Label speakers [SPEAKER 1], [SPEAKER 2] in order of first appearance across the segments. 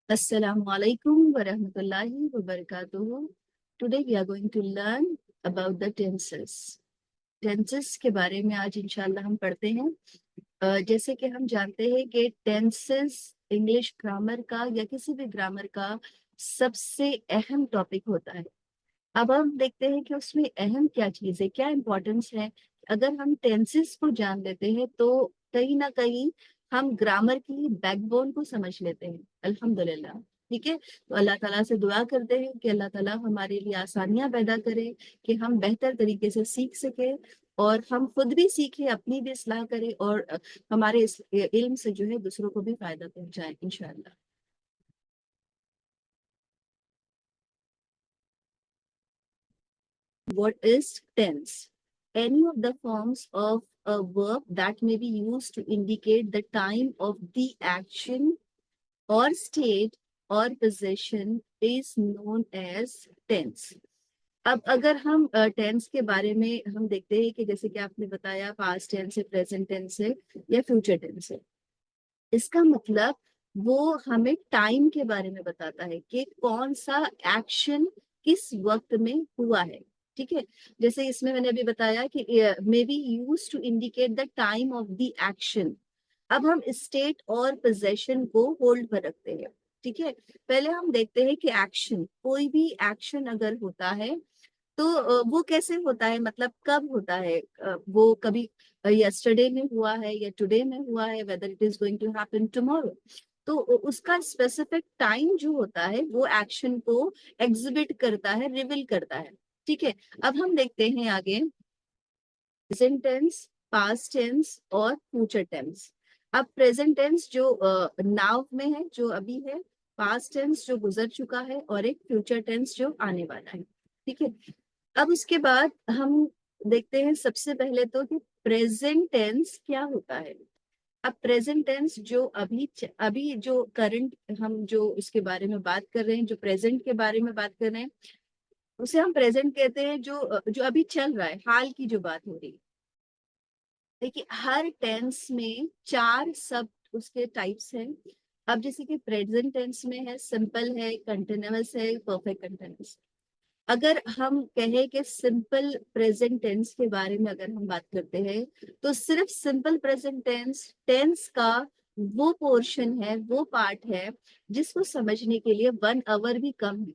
[SPEAKER 1] Assalamu alaikum wa rahmatullahi wa barakatuhu. Today we are going to learn about the tenses. Tenses के बारे में आज इंशाल्लाह हम पढ़ते हैं। जैसे कि हम जानते हैं कि टेंसेस इंग्लिश ग्रामर का या किसी भी ग्रामर का सबसे अहम टॉपिक होता है। अब हम देखते हैं कि उसमें अहम क्या चीज है, क्या इम्पोर्टेंस है। अगर हम टेंसेस को जान लेते हैं तो कहीं ना कहीं हम ग्रामर की बैकबोन को समझ लेते हैं। अल्हम्दुलिल्लाह। ठीक है, तो अल्लाह ताला से दुआ करते हैं कि अल्लाह ताला हमारे लिए आसानियां पैदा करे कि हम बेहतर तरीके से सीख सके और हम खुद भी सीखें, अपनी भी इस्लाह करें और हमारे इस इल्म से जो है दूसरों को भी फायदा पहुंचाए इंशाअल्लाह। What is tense? Any of the forms of a verb that may be used to indicate the time of the action or state or possession is known as tense. अब अगर हम टेंस के बारे में हम देखते हैं कि जैसे कि आपने बताया पास्ट टेंस है, प्रेजेंट टेंस है या फ्यूचर टेंस है। इसका मतलब वो हमें टाइम के बारे में बताता है कि कौन सा एक्शन किस वक्त में हुआ है। ठीक है, जैसे इसमें मैंने अभी बताया कि may be use to indicate the time of the action. अब हम स्टेट और पोजेशन को होल्ड पर रखते हैं। ठीक है, पहले हम देखते हैं कि एक्शन, कोई भी एक्शन अगर होता है तो वो कैसे होता है, मतलब कब होता है। वो कभी यस्टरडे में हुआ है या टुडे में हुआ है, whether it is going to happen tomorrow. तो उसका स्पेसिफिक टाइम जो होता है वो एक्शन को एग्जिबिट करता है, रिवील करता है। ठीक है, अब हम देखते हैं आगे प्रेजेंट टेंस, पास्ट टेंस और फ्यूचर टेंस। अब प्रेजेंट टेंस जो नाउ में है, जो अभी है, पास्ट टेंस जो गुजर चुका है और एक फ्यूचर टेंस जो आने वाला है। ठीक है, अब इसके बाद हम देखते हैं सबसे पहले तो कि प्रेजेंट टेंस क्या होता है। अब प्रेजेंट टेंस जो अभी जो करंट हम जो इसके बारे में बात कर रहे हैं, जो प्रेजेंट के बारे में बात कर रहे हैं, उसे हम प्रेजेंट कहते हैं। जो अभी चल रहा है, हाल की जो बात हो रही है। देखिए, हर टेंस में चार सब उसके टाइप्स हैं। अब जैसे कि प्रेजेंट टेंस में है, सिंपल है, कंटिन्यूअस है, परफेक्ट कंटिन्यूअस। अगर हम कहें कि सिंपल प्रेजेंट टेंस के बारे में अगर हम बात करते हैं तो सिर्फ सिंपल प्रेजेंट टेंस टेंस का वो पोर्शन है, वो पार्ट है जिसको समझने के लिए 1 आवर भी कम है।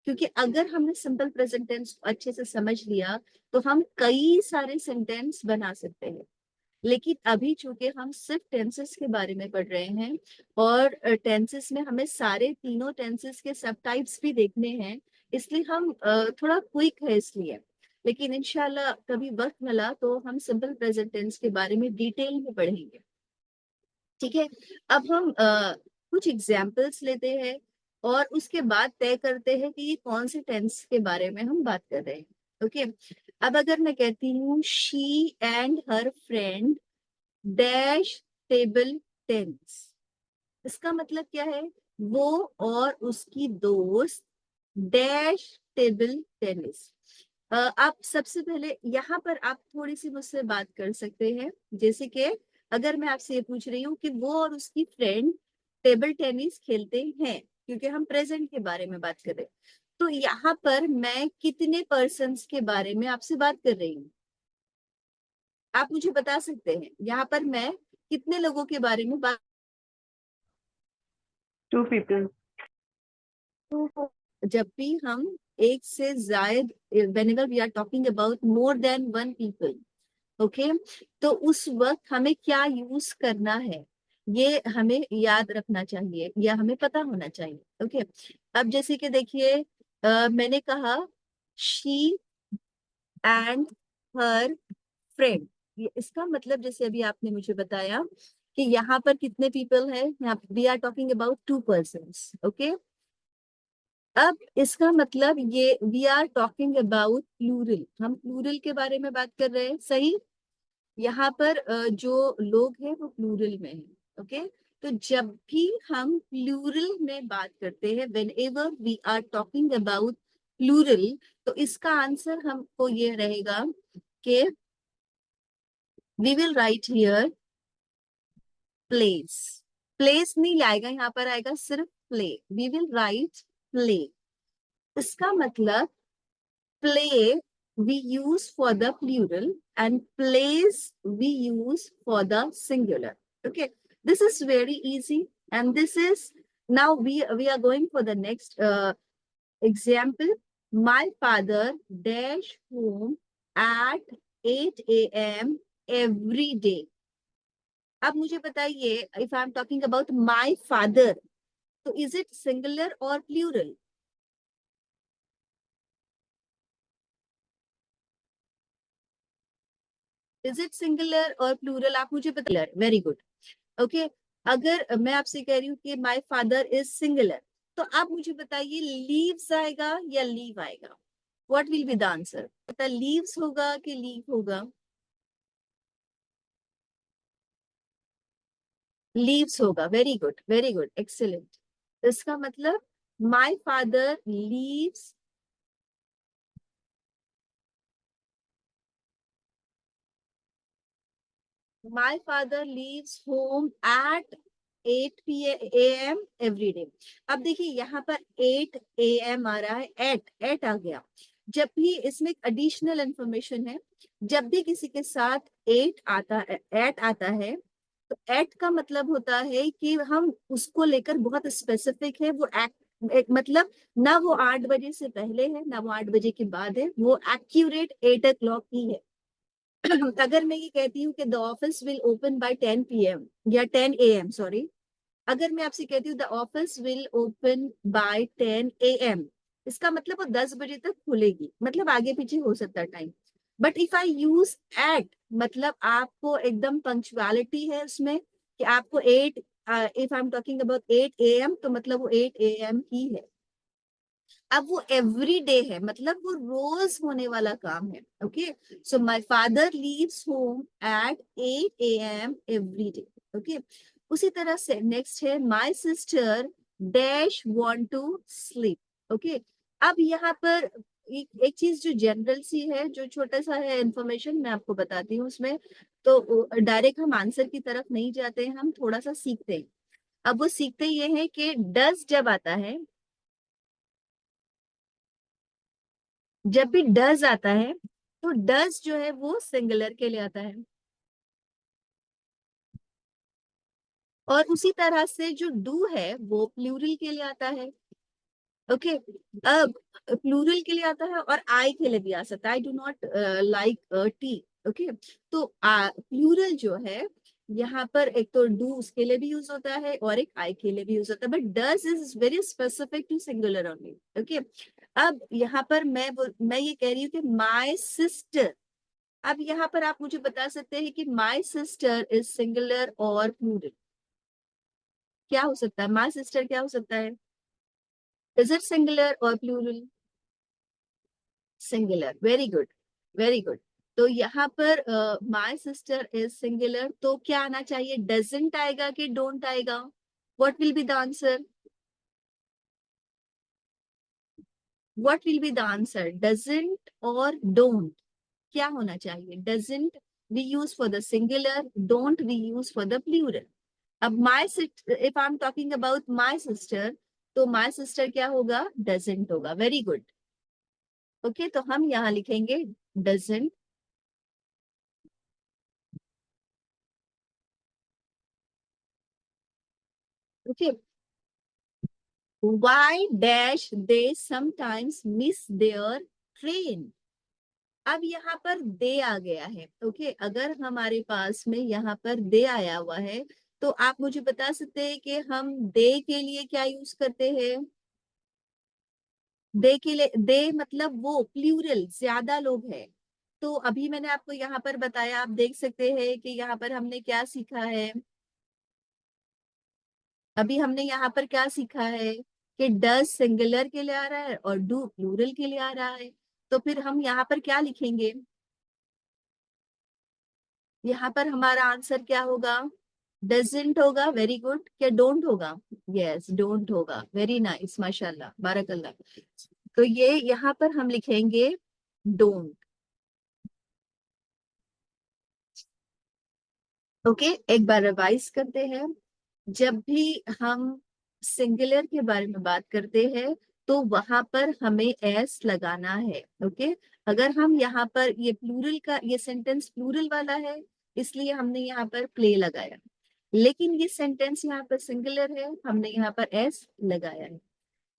[SPEAKER 1] क्योंकि अगर हमने सिंपल प्रेजेंट टेंस अच्छे से समझ लिया तो हम कई सारे सेंटेंस बना सकते हैं। लेकिन अभी चूंकि हम सिर्फ टेंसेस के बारे में पढ़ रहे हैं और टेंसेस में हमें सारे तीनों टेंसेस के सब टाइप्स भी देखने हैं, इसलिए हम थोड़ा क्विक है इसलिए। लेकिन इंशाल्लाह कभी वक्त मिला तो हम सिंपल प्रेजेंट टेंस के बारे में डिटेल में पढ़ेंगे। ठीक है, अब हम कुछ एग्जाम्पल्स लेते हैं और उसके बाद तय करते हैं कि ये कौन से टेंस के बारे में हम बात कर रहे हैं। ओके, अब अगर मैं कहती हूँ she and her friend dash table tennis, इसका मतलब क्या है, वो और उसकी दोस्त डैश टेबल टेनिस। आप सबसे पहले यहाँ पर आप थोड़ी सी मुझसे बात कर सकते हैं। जैसे कि अगर मैं आपसे ये पूछ रही हूँ कि वो और उसकी फ्रेंड टेबल टेनिस खेलते हैं, क्योंकि हम प्रेजेंट के बारे में बात कर रहे हैं, तो यहाँ पर मैं कितने पर्सन्स के बारे में आपसे बात कर रही हूँ, आप मुझे बता सकते हैं। यहाँ पर मैं कितने लोगों के बारे में बात।
[SPEAKER 2] 2 people.
[SPEAKER 1] तो जब भी हम एक से जायद, whenever we are talking about more than 1 people, okay, तो उस वक्त हमें क्या यूज करना है ये हमें याद रखना चाहिए या हमें पता होना चाहिए। ओके, अब जैसे कि देखिए, मैंने कहा शी एंड हर फ्रेंड, ये इसका मतलब जैसे अभी आपने मुझे बताया कि यहाँ पर कितने पीपल है, यहाँ we are talking about 2 persons. Okay, अब इसका मतलब ये we are talking about plural, हम प्लूरल के बारे में बात कर रहे हैं। सही, यहाँ पर जो लोग हैं वो प्लूरल में है। ओके, तो जब भी हम प्लूरल में बात करते हैं, whenever we are talking about plural, तो इसका आंसर हमको ये रहेगा कि we will write here plays. Plays नहीं आएगा, यहाँ पर आएगा सिर्फ play, we will write play. इसका मतलब play we use for the plural and plays we use for the singular. Okay, this is very easy, and this is now we are going for the next example. My father dash home at 8 a.m. every day. अब मुझे बताइए, if I'm talking about my father, तो is it singular or plural? Is it singular or plural? आप मुझे बता। Very good. Okay, अगर मैं आपसे कह रही हूँ कि माय फादर इज सिंगुलर, तो आप मुझे बताइए लीव्स आएगा या लीव आएगा? What will be the answer? पता लीव्स होगा कि लीव होगा? लीव्स होगा। Very good, very good, excellent. इसका मतलब my father leaves, my father leaves home at 8 a.m. every day। अब देखिए यहाँ पर 8 a.m. आ रहा है, एट आ गया। जब भी इसमें एडिशनल इंफॉर्मेशन है, जब भी किसी के साथ एट आता है, तो एट का मतलब होता है कि हम उसको लेकर बहुत स्पेसिफिक है। वो मतलब ना वो 8 बजे से पहले है ना वो 8 बजे के बाद है, वो एक्यूरेट 8 o'clock ही है। अगर मैं ये कहती हूँ कि the office will open by 10 p.m. या 10 a.m. सॉरी, अगर मैं आपसे कहती हूँ the office will open by 10 a.m., इसका मतलब वो 10 बजे तक खुलेगी, मतलब आगे पीछे हो सकता है time. But if I use at, मतलब आपको एकदम पंक्चुअलिटी है उसमें कि आपको 8, if I am talking about 8 a.m., तो मतलब वो 8 a.m. ही है। अब वो एवरी डे है, मतलब वो रोज होने वाला काम है। Okay, so my father leaves home at 8 a.m. Every day. Okay, उसी तरह से नेक्स्ट है my sister dash want to sleep. Okay, अब यहाँ पर एक चीज जो जनरल सी है, जो छोटा सा है इंफॉर्मेशन, मैं आपको बताती हूँ उसमें। तो डायरेक्ट हम आंसर की तरफ नहीं जाते हैं, हम थोड़ा सा सीखते हैं। अब वो सीखते ये है कि डस जब आता है, जब भी डज आता है, तो डज जो है वो सिंगुलर के लिए आता है, और उसी तरह से जो डू है वो प्लूरल के लिए आता है। ओके, अब प्लूरल के लिए आता है और आई के लिए भी आ सकता है। I do not like T. Okay, तो प्लूरल जो है यहाँ पर एक तो डू उसके लिए भी यूज होता है और एक आई के लिए भी यूज होता है, but does is very specific to singular only. Okay, अब यहाँ पर मैं ये कह रही हूँ कि माय सिस्टर। अब यहाँ पर आप मुझे बता सकते हैं कि माय सिस्टर इज सिंगुलर और प्लूरल? क्या हो सकता है? माय सिस्टर क्या हो सकता है? इज इट सिंगुलर और plural? Singular. Very good, very good. तो यहाँ पर माय सिस्टर इज सिंगुलर, तो क्या आना चाहिए? डजंट आएगा कि डोंट आएगा? What will be the answer? What will be the answer, doesn't और डोंट? क्या होना चाहिए? Doesn't we use for the singular, don't we use for the plural. अब if I am talking about my sister, तो my sister क्या होगा? Doesn't होगा। Very good. Okay, तो हम यहाँ लिखेंगे doesn't. Okay, why dash they sometimes miss their train. अब यहाँ पर दे आ गया है। ओके, अगर हमारे पास में यहाँ पर दे आया हुआ है, तो आप मुझे बता सकते हैं कि हम दे के लिए क्या यूज करते हैं? दे के लिए, दे मतलब वो प्लूरल, ज्यादा लोग हैं। तो अभी मैंने आपको यहाँ पर बताया, आप देख सकते हैं कि यहाँ पर हमने क्या सीखा है। अभी हमने यहाँ पर क्या सीखा है कि डज सिंगुलर के लिए आ रहा है और डू प्लूरल के लिए आ रहा है। तो फिर हम यहाँ पर क्या लिखेंगे? यहाँ पर हमारा आंसर क्या होगा? डजेंट होगा। Very good. क्या डोंट होगा? यस, डोंट होगा। वेरी नाइस, माशाल्लाह, बारकल्लाह। तो ये यहाँ पर हम लिखेंगे डोंट। ओके, एक बार रिवाइज करते हैं। जब भी हम सिंगुलर के बारे में बात करते हैं तो वहां पर हमें एस लगाना है। ओके, अगर हम यहाँ पर ये प्लूरल का, ये सेंटेंस प्लूरल वाला है इसलिए हमने यहाँ पर प्ले लगाया, लेकिन ये सेंटेंस यहाँ पर सिंगुलर है, हमने यहाँ पर एस लगाया है।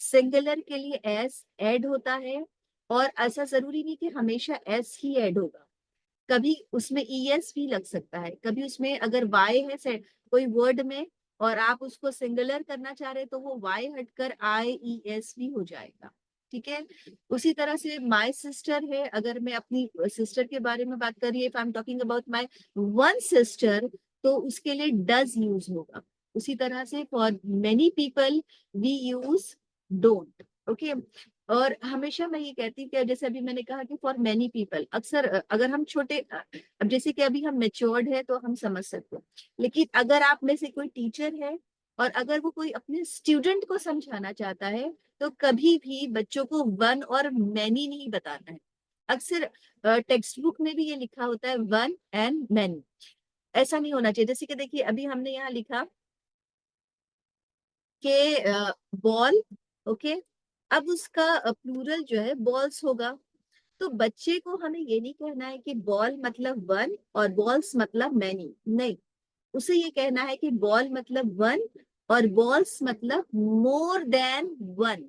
[SPEAKER 1] सिंगुलर के लिए एस ऐड होता है, और ऐसा जरूरी नहीं कि हमेशा एस ही ऐड होगा, कभी उसमें ईएस भी लग सकता है, कभी उसमें अगर वाई है कोई वर्ड में और आप उसको सिंगुलर करना चाह रहे हैं तो वो वाई हटकर आई ई एस भी हो जाएगा। ठीक है, उसी तरह से माई सिस्टर है, अगर मैं अपनी सिस्टर के बारे में बात कर रही है, if I am talking about my one sister, तो उसके लिए डज यूज होगा। उसी तरह से for many people we use don't. Okay, और हमेशा मैं ये कहती हूँ कि जैसे अभी मैंने कहा कि फॉर मेनी पीपल, अक्सर अगर हम छोटे अब जैसे कि अभी हम मेच्योर्ड है तो हम समझ सकते हैं, लेकिन अगर आप में से कोई टीचर है और अगर वो कोई अपने स्टूडेंट को समझाना चाहता है तो कभी भी बच्चों को वन और मैनी नहीं बताना है। अक्सर टेक्स्ट बुक में भी ये लिखा होता है वन एंड मैनी, ऐसा नहीं होना चाहिए। जैसे कि देखिए अभी हमने यहाँ लिखा कि बॉल, ओके, अब उसका प्लूरल जो है बॉल्स होगा, तो बच्चे को हमें ये नहीं कहना है कि बॉल मतलब वन और बॉल्स मतलब मैनी, नहीं, उसे ये कहना है कि बॉल मतलब वन और बॉल्स मतलब मोर देन वन।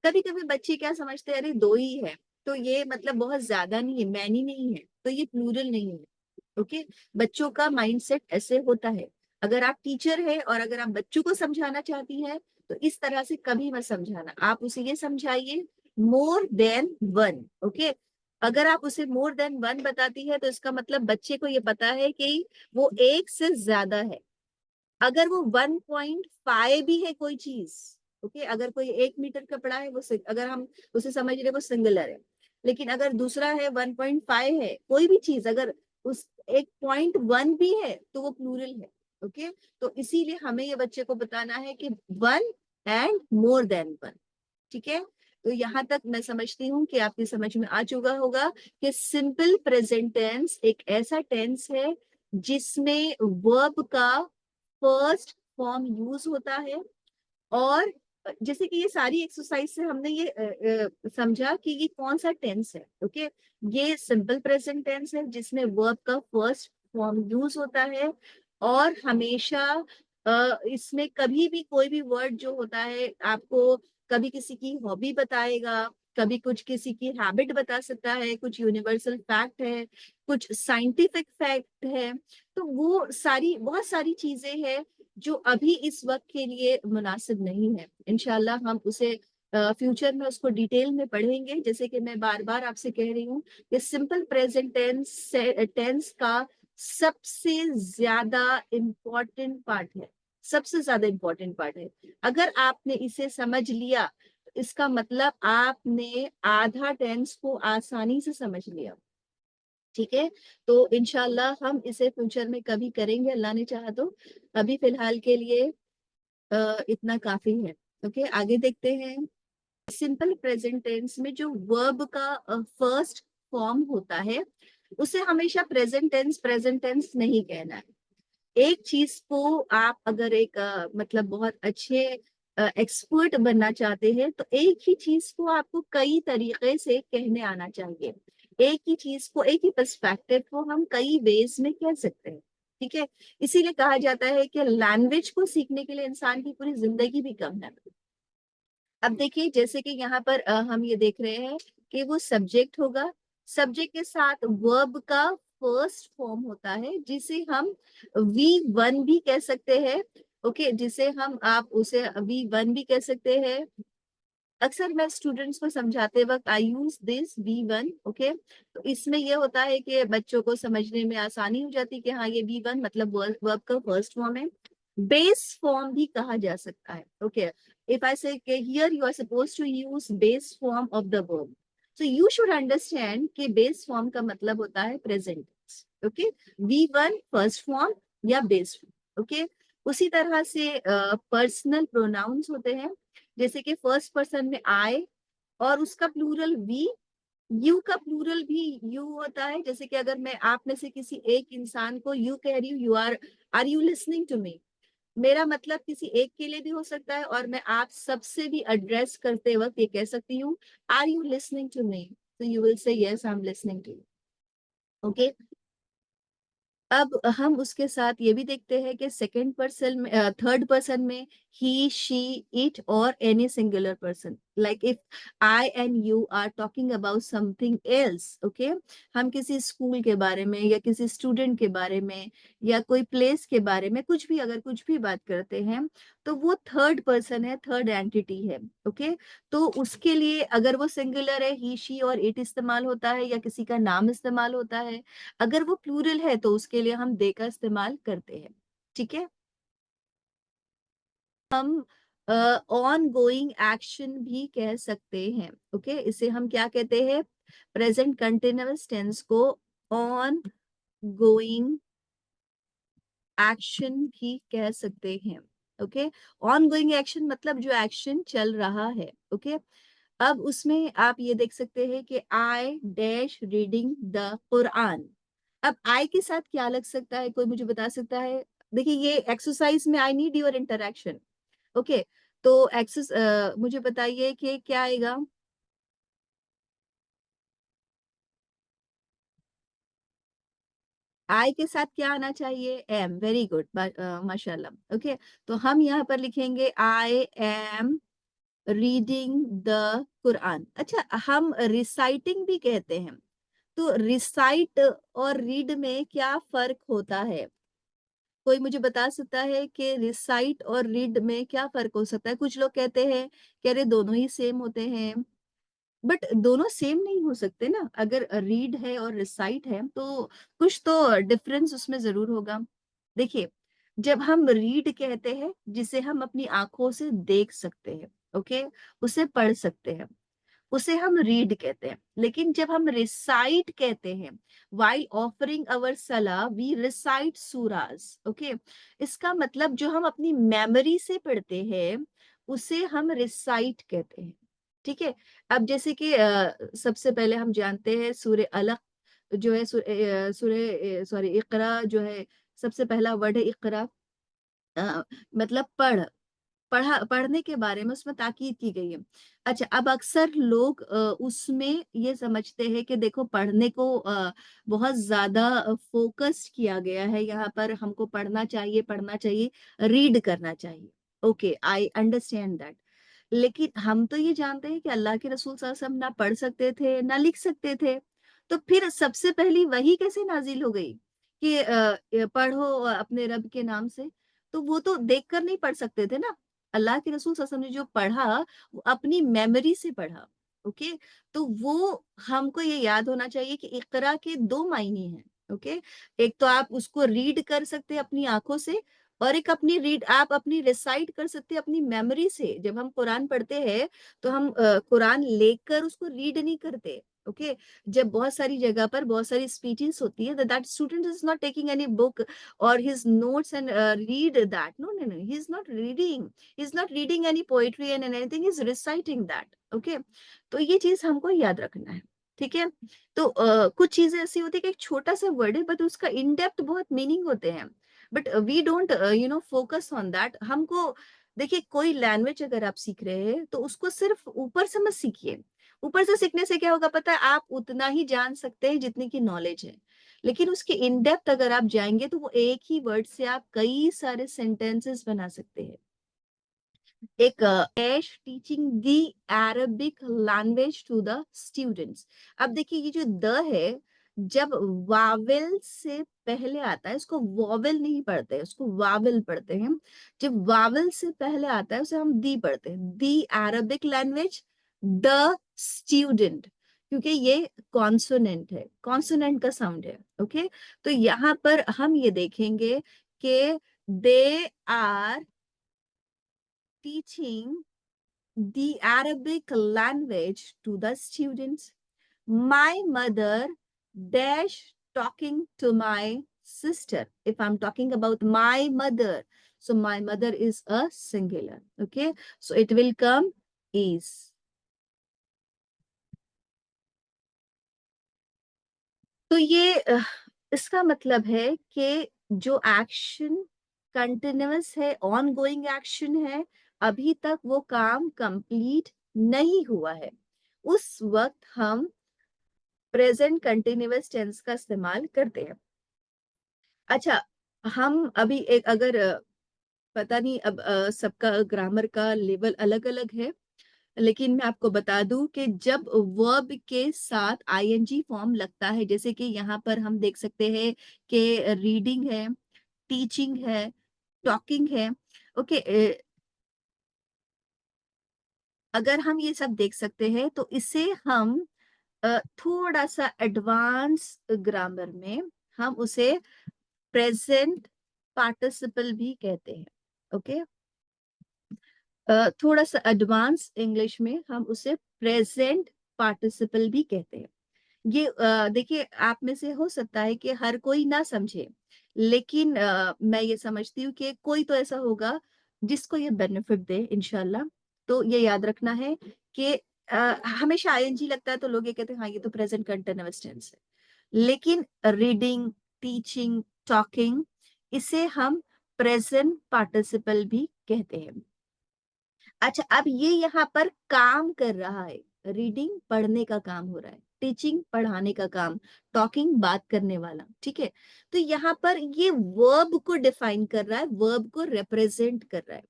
[SPEAKER 1] कभी कभी बच्चे क्या समझते हैं, अरे दो ही है तो ये मतलब बहुत ज्यादा नहीं है, मैनी नहीं है तो ये प्लूरल नहीं है। ओके, बच्चों का माइंडसेट ऐसे होता है। अगर आप टीचर है और अगर आप बच्चों को समझाना चाहती हैं तो इस तरह से कभी मत समझाना, आप उसे ये समझाइए मोर देन वन। ओके, अगर आप उसे मोर देन वन बताती है तो इसका मतलब बच्चे को ये पता है कि वो एक से ज्यादा है। अगर वो 1.5 भी है कोई चीज, ओके, अगर कोई 1 मीटर कपड़ा है वो अगर हम उसे समझ रहे वो सिंगुलर है, लेकिन अगर दूसरा है 1.5 है कोई भी चीज, अगर उस एक 0.1 भी है तो वो प्लूरल है। ओके, तो इसीलिए हमें ये बच्चे को बताना है कि one and more than one. ठीक है, तो यहाँ तक मैं समझती हूँ कि आपकी समझ में आ चुका होगा कि सिंपल प्रेजेंट टेंस एक ऐसा टेंस है जिसमें वर्ब का फर्स्ट फॉर्म यूज होता है। और जैसे कि ये सारी एक्सरसाइज से हमने ये समझा कि ये कौन सा टेंस है। ओके, ये सिंपल प्रेजेंट टेंस है जिसमें वर्ब का फर्स्ट फॉर्म यूज होता है, और हमेशा इसमें कभी भी कोई भी वर्ड जो होता है आपको कभी किसी की हॉबी बताएगा, कभी कुछ किसी की हैबिट बता सकता है, कुछ यूनिवर्सल फैक्ट है, कुछ साइंटिफिक फैक्ट है, तो वो सारी बहुत सारी चीजें हैं जो अभी इस वक्त के लिए मुनासिब नहीं है। इंशाल्लाह हम उसे फ्यूचर में उसको डिटेल में पढ़ेंगे। जैसे कि मैं बार बार आपसे कह रही हूँ कि सिंपल प्रेजेंट टेंस का सबसे ज्यादा इम्पोर्टेंट पार्ट है, सबसे ज्यादा इम्पोर्टेंट पार्ट है। अगर आपने इसे समझ लिया तो इसका मतलब आपने आधा टेंस को आसानी से समझ लिया। ठीक है, तो इंशाल्लाह हम इसे फ्यूचर में कभी करेंगे अल्लाह ने चाहा तो। अभी फिलहाल के लिए इतना काफी है। ओके, आगे देखते हैं। सिंपल प्रेजेंट टेंस में जो वर्ब का फर्स्ट फॉर्म होता है उसे हमेशा प्रेजेंट टेंस नहीं कहना है। एक चीज को आप अगर एक मतलब बहुत अच्छे एक्सपर्ट बनना चाहते हैं तो एक ही चीज को आपको कई तरीके से कहने आना चाहिए। एक ही चीज को, एक ही पर्सपेक्टिव को हम कई वेज में कह सकते हैं। ठीक है, इसीलिए कहा जाता है कि लैंग्वेज को सीखने के लिए इंसान की पूरी जिंदगी भी कम है। अब देखिए जैसे कि यहाँ पर हम ये देख रहे हैं कि वो सब्जेक्ट होगा, सब्जेक्ट के साथ वर्ब का फर्स्ट फॉर्म होता है जिसे हम वी वन भी कह सकते हैं। ओके, जिसे हम आप उसे वी वन भी कह सकते हैं। अक्सर मैं स्टूडेंट्स को समझाते वक्त I use this we one. Okay, तो इसमें यह होता है कि बच्चों को समझने में आसानी हो जाती है कि हाँ ये वी वन मतलब वर्ब का फर्स्ट फॉर्म है। बेस फॉर्म भी कहा जा सकता है। ओके, if I say कि here you are supposed to use base form of the verb, so you should understand कि base form का मतलब होता है present tense। Okay, V1 first form या base form। ओके, उसी तरह से पर्सनल प्रोनाउंस होते हैं, जैसे कि फर्स्ट पर्सन में I और उसका प्लूरल वी, यू का प्लूरल भी यू होता है। जैसे कि अगर मैं आप में से किसी एक इंसान को यू कह रही हूँ, you are you listening to me, मेरा मतलब किसी एक के लिए भी हो सकता है, और मैं आप सबसे भी एड्रेस करते वक्त ये कह सकती हूँ, are you listening to me, तो you will say yes I am listening to you. Okay, अब हम उसके साथ ये भी देखते हैं कि सेकंड पर्सन में, थर्ड पर्सन में ही शी इट और any singular person, like if I and you are talking about something else, okay, हम किसी स्कूल के बारे में या किसी स्टूडेंट के बारे में या कोई प्लेस के बारे में कुछ भी, अगर कुछ भी बात करते हैं, तो वो थर्ड पर्सन है, थर्ड एंटिटी है। ओके, तो उसके लिए अगर वो सिंगुलर है, ही शी और इट इस्तेमाल होता है, या किसी का नाम इस्तेमाल होता है। अगर वो प्लूरल है तो उसके लिए हम दे का इस्तेमाल करते हैं। ठीक है, हम ऑन गोइंग एक्शन भी कह सकते हैं। ओके, इसे हम क्या कहते हैं, प्रेजेंट कंटिन्यूअस टेंस को ऑन गोइंग एक्शन भी कह सकते हैं। ओके, ऑन गोइंग एक्शन मतलब जो एक्शन चल रहा है। ओके, अब उसमें आप ये देख सकते हैं कि I dash reading the Quran. अब आई के साथ क्या लग सकता है, कोई मुझे बता सकता है? देखिए, ये एक्सरसाइज में I need your interaction. Okay, तो मुझे बताइए कि क्या आएगा। आई के साथ क्या आना चाहिए? एम, वेरी गुड, माशाल्लाह। ओके, तो हम यहाँ पर लिखेंगे I am reading the Quran. अच्छा, हम रिसाइटिंग भी कहते हैं, तो रिसाइट और रीड में क्या फर्क होता है? कोई मुझे बता सकता है कि रिसाइट और रीड में क्या फर्क हो सकता है? कुछ लोग कहते हैं कि अरे दोनों ही सेम होते हैं, बट दोनों सेम नहीं हो सकते ना। अगर रीड है और रिसाइट है तो कुछ तो डिफरेंस उसमें जरूर होगा। देखिए, जब हम रीड कहते हैं, जिसे हम अपनी आंखों से देख सकते हैं, ओके, उसे पढ़ सकते हैं, उसे हम रीड कहते हैं। लेकिन जब हम रिसाइट कहते हैं, वाइल ऑफरिंग अवर सला वी रिसाइट सूराज। ओके, इसका मतलब जो हम अपनी मेमोरी से पढ़ते हैं, उसे हम रिसाइट कहते हैं। ठीक है, अब जैसे कि सबसे पहले हम जानते हैं सूर्य अलक जो है, सूर्य सॉरी इकरा जो है, सबसे पहला वर्ड है इकरा। मतलब पढ़ने के बारे में उसमें ताकीद की गई है। अच्छा, अब अक्सर लोग उसमें ये समझते हैं कि देखो, पढ़ने को बहुत ज्यादा फोकस किया गया है, यहाँ पर हमको पढ़ना चाहिए, पढ़ना चाहिए, रीड करना चाहिए। Okay, I understand that. लेकिन हम तो ये जानते हैं कि अल्लाह के रसूल सल्लल्लाहु अलैहि वसल्लम ना पढ़ सकते थे ना लिख सकते थे, तो फिर सबसे पहली वही कैसे नाजिल हो गई कि पढ़ो अपने रब के नाम से? तो वो तो देख कर नहीं पढ़ सकते थे ना। अल्लाह के रसूल सल्लल्लाहु अलैहि वसल्लम ने जो पढ़ा, वो अपनी मेमोरी से पढ़ा। ओके, तो वो हमको ये याद होना चाहिए कि इकरा के दो मायने हैं। ओके, एक तो आप उसको रीड कर सकते हैं अपनी आंखों से, और एक अपनी रीड आप अपनी रिसाइट कर सकते हैं अपनी मेमोरी से। जब हम कुरान पढ़ते हैं तो हम कुरान लेकर उसको रीड नहीं करते। ओके, जब बहुत सारी जगह पर बहुत सारी स्पीचेस होती है, that student is not taking any book or his notes and read that. No, no, no. He's not reading. He's not reading any poetry and anything. He's reciting that. Okay. तो ये चीज हमको याद रखना है। ठीक है, तो कुछ चीजें ऐसी होती है कि एक छोटा सा वर्ड है बट उसका इन डेप्थ बहुत मीनिंग होते हैं। But we don't focus on that. हमको देखिए, कोई लैंग्वेज अगर आप सीख रहे हैं तो उसको सिर्फ ऊपर से मत सीखिए। ऊपर से सीखने से क्या होगा पता है? आप उतना ही जान सकते हैं जितनी की नॉलेज है। लेकिन उसके इन डेप्थ अगर आप जाएंगे तो वो एक ही वर्ड से आप कई सारे सेंटेंसेस बना सकते हैं। X is teaching the Arabic language to the students. अब देखिए, ये जो द है, जब वावेल से पहले आता है, इसको वॉवेल नहीं पढ़ते हैं, उसको वावेल पढ़ते हैं। जब वावेल से पहले आता है उसे हम दी पढ़ते हैं, दी अरबिक लैंग्वेज, द स्टूडेंट, क्योंकि ये कॉन्सोनेंट है, कॉन्सोनेंट का साउंड है। ओके, तो यहाँ पर हम ये देखेंगे कि they are teaching the Arabic language to the students. My mother dash talking to my sister. If I'm talking about my mother, so my mother is a singular. Okay, so it will come is. तो ये इसका मतलब है कि जो action continuous है, on going action है, अभी तक वो काम कंप्लीट नहीं हुआ है, उस वक्त हम प्रेजेंट कंटिन्यूअस टेंस का इस्तेमाल करते हैं। अच्छा, हम अभी एक अगर पता नहीं अब सबका ग्रामर का लेवल अलग-अलग है, लेकिन मैं आपको बता दूं कि जब वर्ब के साथ आईएनजी फॉर्म लगता है, जैसे कि यहाँ पर हम देख सकते हैं कि रीडिंग है, टीचिंग है, टॉकिंग है, ओके, अगर हम ये सब देख सकते हैं तो इसे हम थोड़ा सा एडवांस ग्रामर में हम उसे प्रेजेंट पार्टिसिपल भी कहते हैं, ओके। थोड़ा सा एडवांस इंग्लिश में हम उसे प्रेजेंट पार्टिसिपल भी कहते हैं। ये देखिए, आप में से हो सकता है कि हर कोई ना समझे, लेकिन मैं ये समझती हूँ कि कोई तो ऐसा होगा जिसको ये बेनिफिट दे इंशाल्लाह। तो ये याद रखना है कि हमेशा आईएनजी लगता है तो लोग ये कहते हैं हाँ ये तो प्रेजेंट कंटिन्यूअस टेंस है, लेकिन रीडिंग, टीचिंग, टॉकिंग, इसे हम प्रेजेंट पार्टिसिपल भी कहते हैं। अच्छा, अब ये यहाँ पर काम कर रहा है, रीडिंग पढ़ने का काम हो रहा है, टीचिंग पढ़ाने का काम, टॉकिंग बात करने वाला, ठीक है। तो यहाँ पर ये वर्ब को डिफाइन कर रहा है, वर्ब को रिप्रेजेंट कर रहा है।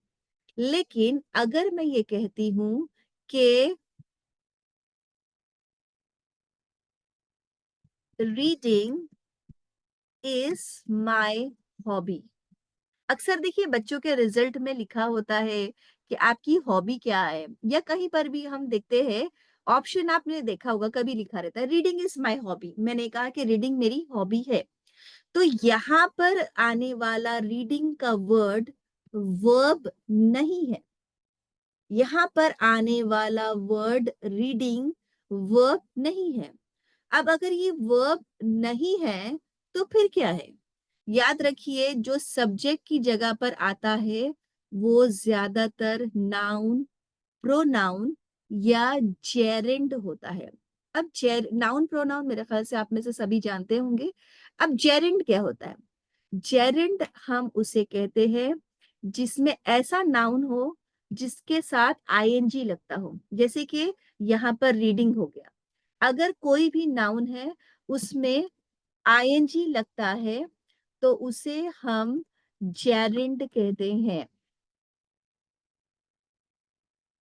[SPEAKER 1] लेकिन अगर मैं ये कहती हूं कि रीडिंग इज माय हॉबी, अक्सर देखिए बच्चों के रिजल्ट में लिखा होता है कि आपकी हॉबी क्या है, या कहीं पर भी हम देखते हैं ऑप्शन, आपने देखा होगा कभी लिखा रहता है रीडिंग इज माय हॉबी, मैंने कहा कि रीडिंग मेरी हॉबी है। तो यहाँ पर आने वाला रीडिंग का वर्ड वर्ब नहीं है, यहाँ पर आने वाला वर्ड रीडिंग वर्ब नहीं है। अब अगर ये वर्ब नहीं है तो फिर क्या है? याद रखिए, जो सब्जेक्ट की जगह पर आता है वो ज्यादातर नाउन, प्रोनाउन या जेरेंड होता है। अब जेर नाउन प्रोनाउन मेरे ख्याल से आप में से सभी जानते होंगे। अब जेरेंड क्या होता है? जेरेंड हम उसे कहते हैं जिसमें ऐसा नाउन हो जिसके साथ आईएनजी लगता हो, जैसे कि यहाँ पर रीडिंग हो गया। अगर कोई भी नाउन है उसमें आईएनजी लगता है तो उसे हम जेरेंड कहते हैं,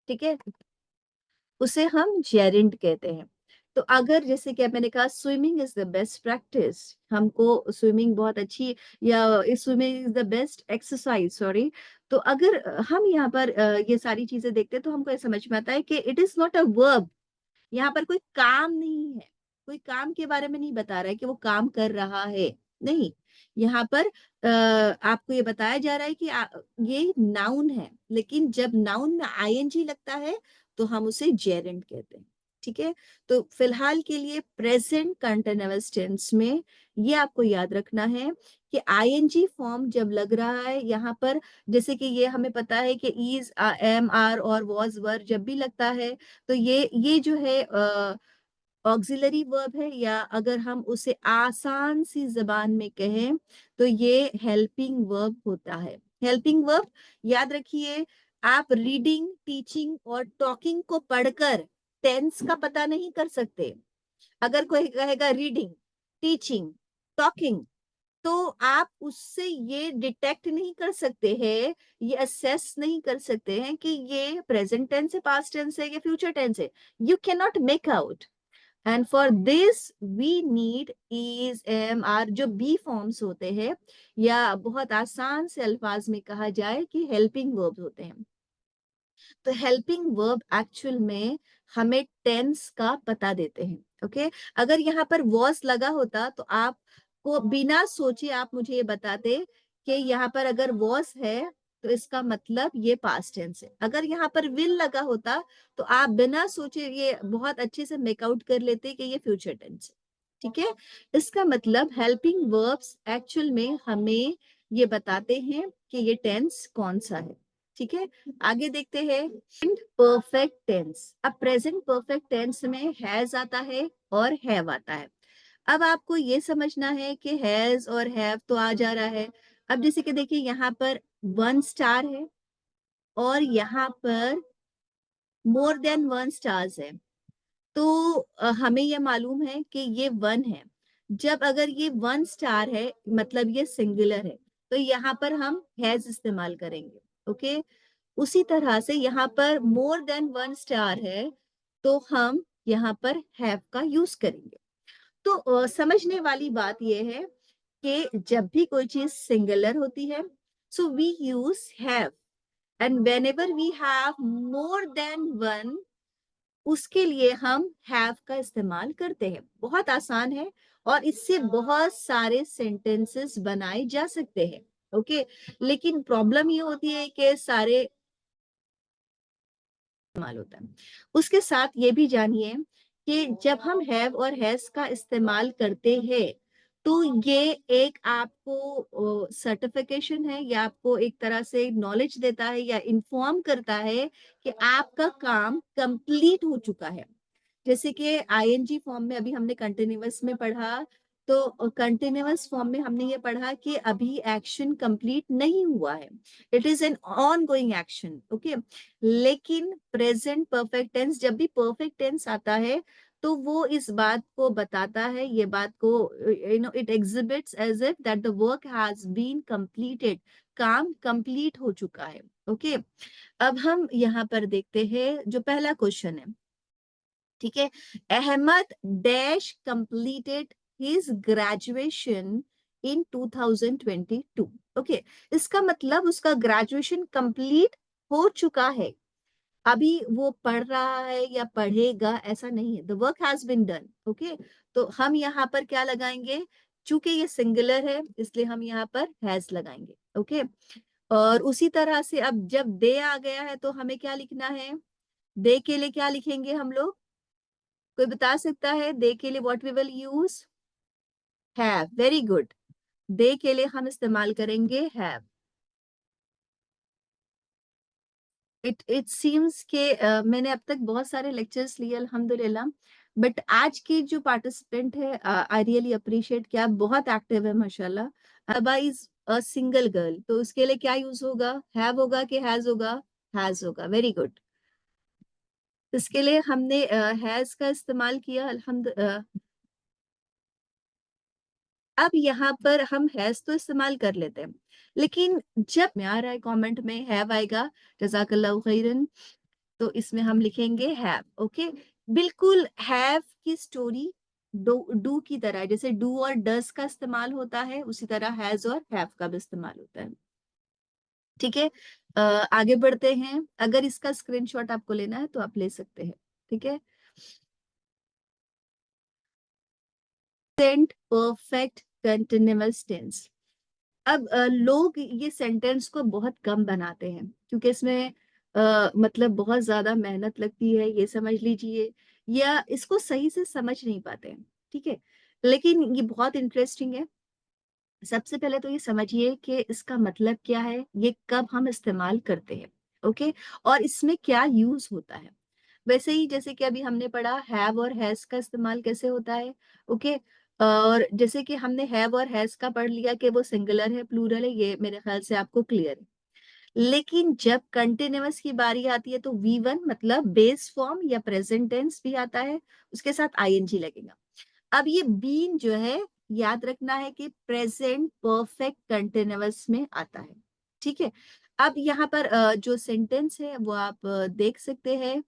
[SPEAKER 1] ठीक है, उसे हम जेरेंड कहते हैं। तो अगर जैसे कि मैंने कहा swimming is the best practice, हमको स्विमिंग बहुत अच्छी, या swimming is the best exercise, sorry. तो अगर हम यहाँ पर ये सारी चीजें देखते हैं तो हमको ये समझ में आता है कि it is not a verb, यहाँ पर कोई काम नहीं है, कोई काम के बारे में नहीं बता रहा है कि वो काम कर रहा है, नहीं। यहाँ पर आपको ये बताया जा रहा है कि ये नाउन है, लेकिन जब नाउन में आईएनजी लगता है तो हम उसे जेरेंड कहते हैं, ठीक है। तो फिलहाल के लिए प्रेजेंट कंटिन्यूअस टेंस में ये आपको याद रखना है कि आईएनजी फॉर्म जब लग रहा है यहाँ पर, जैसे कि ये हमें पता है कि इज, एम, आर और वॉज, वर जब भी लगता है तो ये जो है ऑक्सिलरी वर्ब है, या अगर हम उसे आसान सी जबान में कहें तो ये हेल्पिंग वर्ब होता है। हेल्पिंग वर्ब, याद रखिए, आप रीडिंग, टीचिंग और टॉकिंग को पढ़कर टेंस का पता नहीं कर सकते। अगर कोई कहेगा रीडिंग, टीचिंग, टॉकिंग, तो आप उससे ये डिटेक्ट नहीं कर सकते हैं, ये असेस नहीं कर सकते हैं कि ये प्रेजेंट टेंस है, पास्ट टेंस है या फ्यूचर टेंस है। You can not make out, and for this we need is, am, are, जो बी फॉर्म्स होते हैं, या बहुत आसान से अल्फाज में कहा जाए कि हेल्पिंग वर्ब होते हैं। तो हेल्पिंग वर्ब एक्चुअल में हमें टेंस का पता देते हैं, ओके। अगर यहाँ पर वॉज लगा होता तो आपको बिना सोचे आप मुझे ये बताते कि यहाँ पर अगर वॉज है तो इसका मतलब ये पास्ट टेंस है। अगर यहाँ पर विल लगा होता तो आप बिना सोचे ये बहुत अच्छे से मेकआउट कर लेते कि ये फ्यूचर टेंस है, ठीक है। इसका मतलब हेल्पिंग वर्ब्स एक्चुअल में हमें ये बताते हैं कि ये टेंस कौन सा है, ठीक है। आगे देखते हैं परफेक्ट टेंस। अब प्रेजेंट परफेक्ट टेंस में हैज आता है और हैव आता है। अब आपको ये समझना है कि हैज और हैव तो आ जा रहा है, अब जैसे कि देखिए यहाँ पर 1 स्टार है और यहाँ पर मोर देन 1 स्टार्स है। तो हमें ये मालूम है कि ये 1 है। जब अगर ये 1 स्टार है मतलब ये सिंगुलर है, तो यहाँ पर हम हैज़ इस्तेमाल करेंगे। ओके? उसी तरह से यहाँ पर मोर देन 1 स्टार है, तो हम यहाँ पर हैव का यूज़ करेंगे। तो समझने वाली बात ये है कि जब भी कोई चीज़ सिंगुलर होती है, so we use have and whenever we have more than 1, उसके लिए हम हैव का इस्तेमाल करते हैं। बहुत आसान है और इससे बहुत सारे सेंटेंसेस बनाए जा सकते हैं। ओके, लेकिन प्रॉब्लम ये होती है कि सारे इस्तेमाल होता है। उसके साथ ये भी जानिए कि जब हम हैव और हैज का इस्तेमाल करते हैं, तो ये एक आपको सर्टिफिकेशन है या आपको एक तरह से नॉलेज देता है या इन्फॉर्म करता है कि आपका काम कंप्लीट हो चुका है। जैसे कि आईएनजी फॉर्म में अभी हमने कंटिन्यूअस में पढ़ा, तो कंटिन्यूअस फॉर्म में हमने ये पढ़ा कि अभी एक्शन कंप्लीट नहीं हुआ है, it is an on going action. Okay, लेकिन प्रेजेंट परफेक्ट टेंस, जब भी परफेक्ट टेंस आता है तो वो इस बात को बताता है, ये बात को it exhibits as if that the work has been completed, काम कंप्लीट हो चुका है। ओके, अब हम यहाँ पर देखते हैं जो पहला क्वेश्चन है। ठीक है, Ahmed dash completed his graduation in 2022। Okay, इसका मतलब उसका ग्रेजुएशन कंप्लीट हो चुका है, अभी वो पढ़ रहा है या पढ़ेगा ऐसा नहीं है। The work has been done. Okay, तो हम यहाँ पर क्या लगाएंगे, चूंकि ये सिंगुलर है इसलिए हम यहाँ पर हैज लगाएंगे। ओके, और उसी तरह से अब जब दे आ गया है तो हमें क्या लिखना है, दे के लिए क्या लिखेंगे हम लोग, कोई बता सकता है दे के लिए what we will use, have. Very good, they के लिए हम इस्तेमाल करेंगे हैव। इट सीम्स के मैंने अब तक बहुत सारे लेक्चर्स लिए अल्हम्दुलिल्लाह, बट आज की जो पार्टिसिपेंट है आई रियली अप्रिशिएट कि आप बहुत एक्टिव है माशाल्लाह। अबा इज अ सिंगल गर्ल, तो उसके लिए क्या यूज होगा, हैव होगा कि हैज होगा, हैज होगा। वेरी गुड, इसके लिए हमने हैज का इस्तेमाल किया अल्हम्दुलिल्लाह। अब यहाँ पर हम हैज तो इस्तेमाल कर लेते हैं, लेकिन जब में आ रहा है कमेंट में हैव आएगा, जज़ाकल्लाहु खैरन, तो इसमें हम लिखेंगे हैव। ओके, बिल्कुल हैव की स्टोरी डू की तरह है, जैसे डू और डस का इस्तेमाल होता है उसी तरह हैज और हैव का भी इस्तेमाल होता है। ठीक है, आगे बढ़ते हैं। अगर इसका स्क्रीनशॉट आपको लेना है तो आप ले सकते हैं। ठीक है, प्रेजेंट परफेक्ट कंटिन्यूअस टेंस। अब लोग ये सेंटेंस को बहुत कम बनाते हैं क्योंकि इसमें मतलब बहुत ज्यादा मेहनत लगती है, ये समझ लीजिए, या इसको सही से समझ नहीं पाते हैं। ठीक है, लेकिन ये बहुत इंटरेस्टिंग है। सबसे पहले तो ये समझिए कि इसका मतलब क्या है, ये कब हम इस्तेमाल करते हैं। ओके, और इसमें क्या यूज होता है। वैसे ही जैसे कि अभी हमने पढ़ा हैव और हैज का इस्तेमाल कैसे होता है। ओके, और जैसे कि हमने हैव और हैज का पढ़ लिया कि वो सिंगुलर है प्लूरल है, ये मेरे ख्याल से आपको क्लियर है। लेकिन जब कंटिन्यूअस की बारी आती है तो V1 मतलब बेस फॉर्म या प्रेजेंट टेंस भी आता है, उसके साथ आईएनजी लगेगा। अब ये बीन जो है, याद रखना है कि प्रेजेंट परफेक्ट कंटिन्यूअस में आता है। ठीक है, अब यहाँ पर जो सेंटेंस है वो आप देख सकते हैं।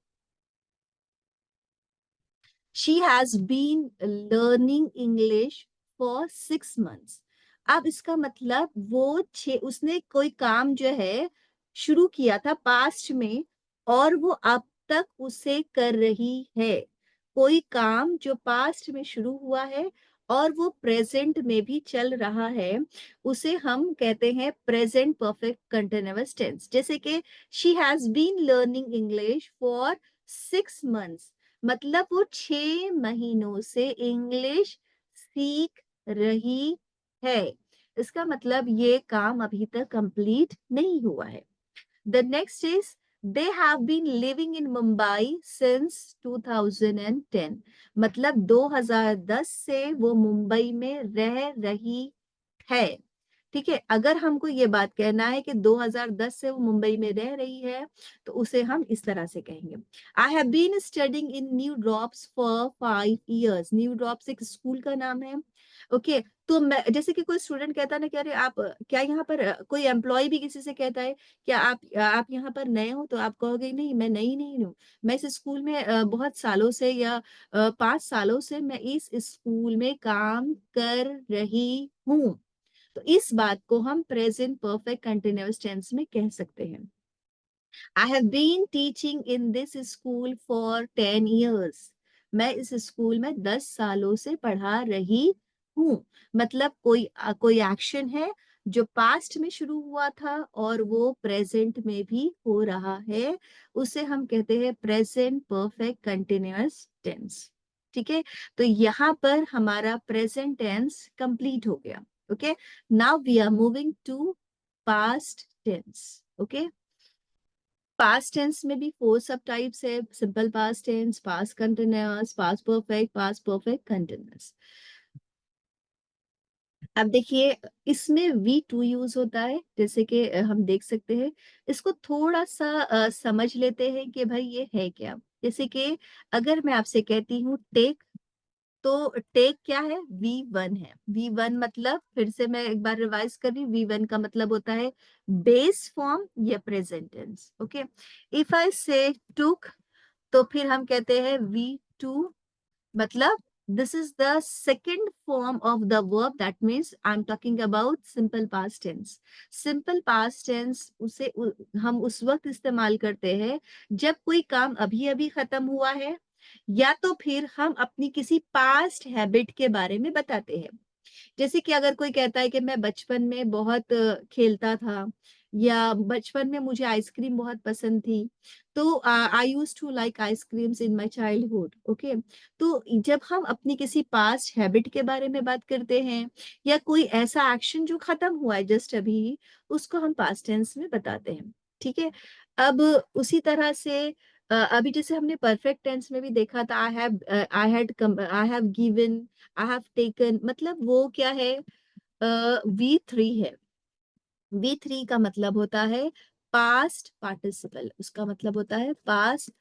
[SPEAKER 1] She has been learning English for 6 months। अब इसका मतलब वो उसने कोई काम जो है शुरू किया था पास्ट में और वो अब तक उसे कर रही है। कोई काम जो पास्ट में शुरू हुआ है और वो प्रेजेंट में भी चल रहा है, उसे हम कहते हैं प्रेजेंट परफेक्ट कंटिन्यूअस टेंस। जैसे कि she has been learning English for 6 months, मतलब वो 6 महीनों से इंग्लिश सीख रही है। इसका मतलब ये काम अभी तक कंप्लीट नहीं हुआ है। The next is they have been living in Mumbai since 2010, मतलब 2010 से वो मुंबई में रह रही है। ठीक है, अगर हमको ये बात कहना है कि 2010 से वो मुंबई में रह रही है, तो उसे हम इस तरह से कहेंगे, I have been studying in New Drops for 5 years। New Drops एक स्कूल का नाम है। ओके, तो मैं जैसे कि कोई स्टूडेंट कहता है ना कि अरे आप क्या यहाँ पर कोई एम्प्लॉय भी किसी से कहता है क्या आप यहाँ पर नए हो, तो आप कहोगे नहीं मैं नई नहीं हूँ, मैं इस स्कूल में बहुत सालों से या 5 सालों से मैं इस स्कूल में काम कर रही हूँ। तो इस बात को हम प्रेजेंट परफेक्ट कंटिन्यूअस टेंस में कह सकते हैं। I have been teaching in this school for 10 years। मैं इस स्कूल में 10 सालों से पढ़ा रही हूँ। मतलब कोई एक्शन है जो पास्ट में शुरू हुआ था और वो प्रेजेंट में भी हो रहा है, उसे हम कहते हैं प्रेजेंट परफेक्ट कंटिन्यूअस टेंस। ठीक है, तो यहाँ पर हमारा प्रेजेंट टेंस कंप्लीट हो गया। Okay, now we are moving to past tense. Okay, past tense में भी 4 सब टाइप्स है, simple past tense, past continuous, past perfect, past perfect continuous. अब देखिए, इसमें V2 यूज होता है, जैसे कि हम देख सकते हैं। इसको थोड़ा सा समझ लेते हैं कि भाई ये है क्या। जैसे कि अगर मैं आपसे कहती हूँ टेक, तो टेक क्या है, V1 है। V1 मतलब, फिर से मैं एक बार रिवाइज कर रही हूँ, V1 का मतलब होता है बेस फॉर्म या present tense. Okay, if I say took, तो फिर हम कहते हैं V2, मतलब this is the second form of the verb, that means I am talking about simple past tense. Simple past tense हम उस वक्त इस्तेमाल करते हैं जब कोई काम अभी अभी खत्म हुआ है, या तो फिर हम अपनी किसी पास्ट हैबिट के बारे में बताते हैं। जैसे कि अगर कोई कहता है कि मैं बचपन में बहुत खेलता था, या बचपन में मुझे आइसक्रीम बहुत पसंद थी, तो I used to like ice creams in my childhood. Okay, तो जब हम अपनी किसी पास्ट हैबिट के बारे में बात करते हैं, या कोई ऐसा एक्शन जो खत्म हुआ है जस्ट अभी, उसको हम पास्ट टेंस में बताते हैं। ठीक है, अब उसी तरह से अभी जैसे हमने परफेक्ट टेंस में भी देखा था, I have given, I have taken, मतलब वो क्या है, V3 है। V3 का मतलब होता है पास्ट पार्टिसिपल, उसका मतलब होता है पास्ट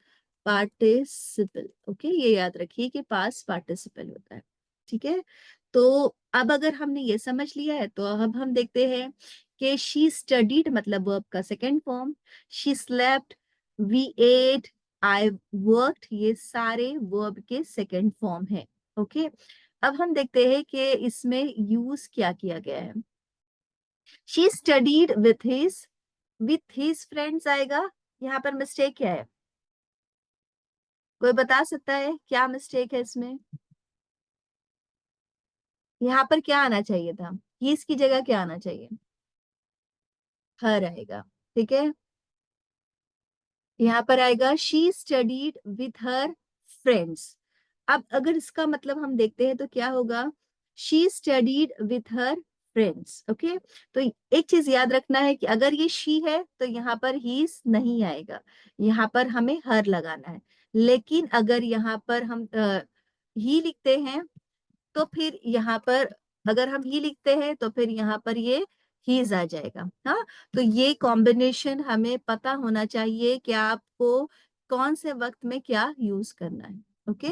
[SPEAKER 1] पार्टिसिपल। ओके, ये याद रखिए कि पास्ट पार्टिसिपल होता है। ठीक है, तो अब अगर हमने ये समझ लिया है, तो अब हम देखते हैं कि शी स्टडीड मतलब वर्ब का second form, she slept, we ate, I worked, ये सारे वर्ब के सेकेंड फॉर्म है। ओके, अब हम देखते हैं कि इसमें यूज क्या किया गया है। She studied with his friends आएगा, यहाँ पर मिस्टेक क्या है, कोई बता सकता है क्या मिस्टेक है इसमें? यहाँ पर क्या आना चाहिए था, हिज की जगह क्या आना चाहिए, हर आएगा। ठीक है, यहाँ पर आएगा she studied with her friends. अब अगर इसका मतलब हम देखते हैं तो क्या होगा, she studied with her friends. Okay, तो एक चीज याद रखना है कि अगर ये शी है तो यहाँ पर ही नहीं आएगा, यहाँ पर हमें हर लगाना है। लेकिन अगर यहाँ पर हम ही लिखते हैं, तो फिर यहाँ पर अगर हम ही लिखते हैं तो फिर यहाँ पर ये हीज आ जाएगा। हाँ, तो ये कॉम्बिनेशन हमें पता होना चाहिए कि आपको कौन से वक्त में क्या यूज करना है। ओके,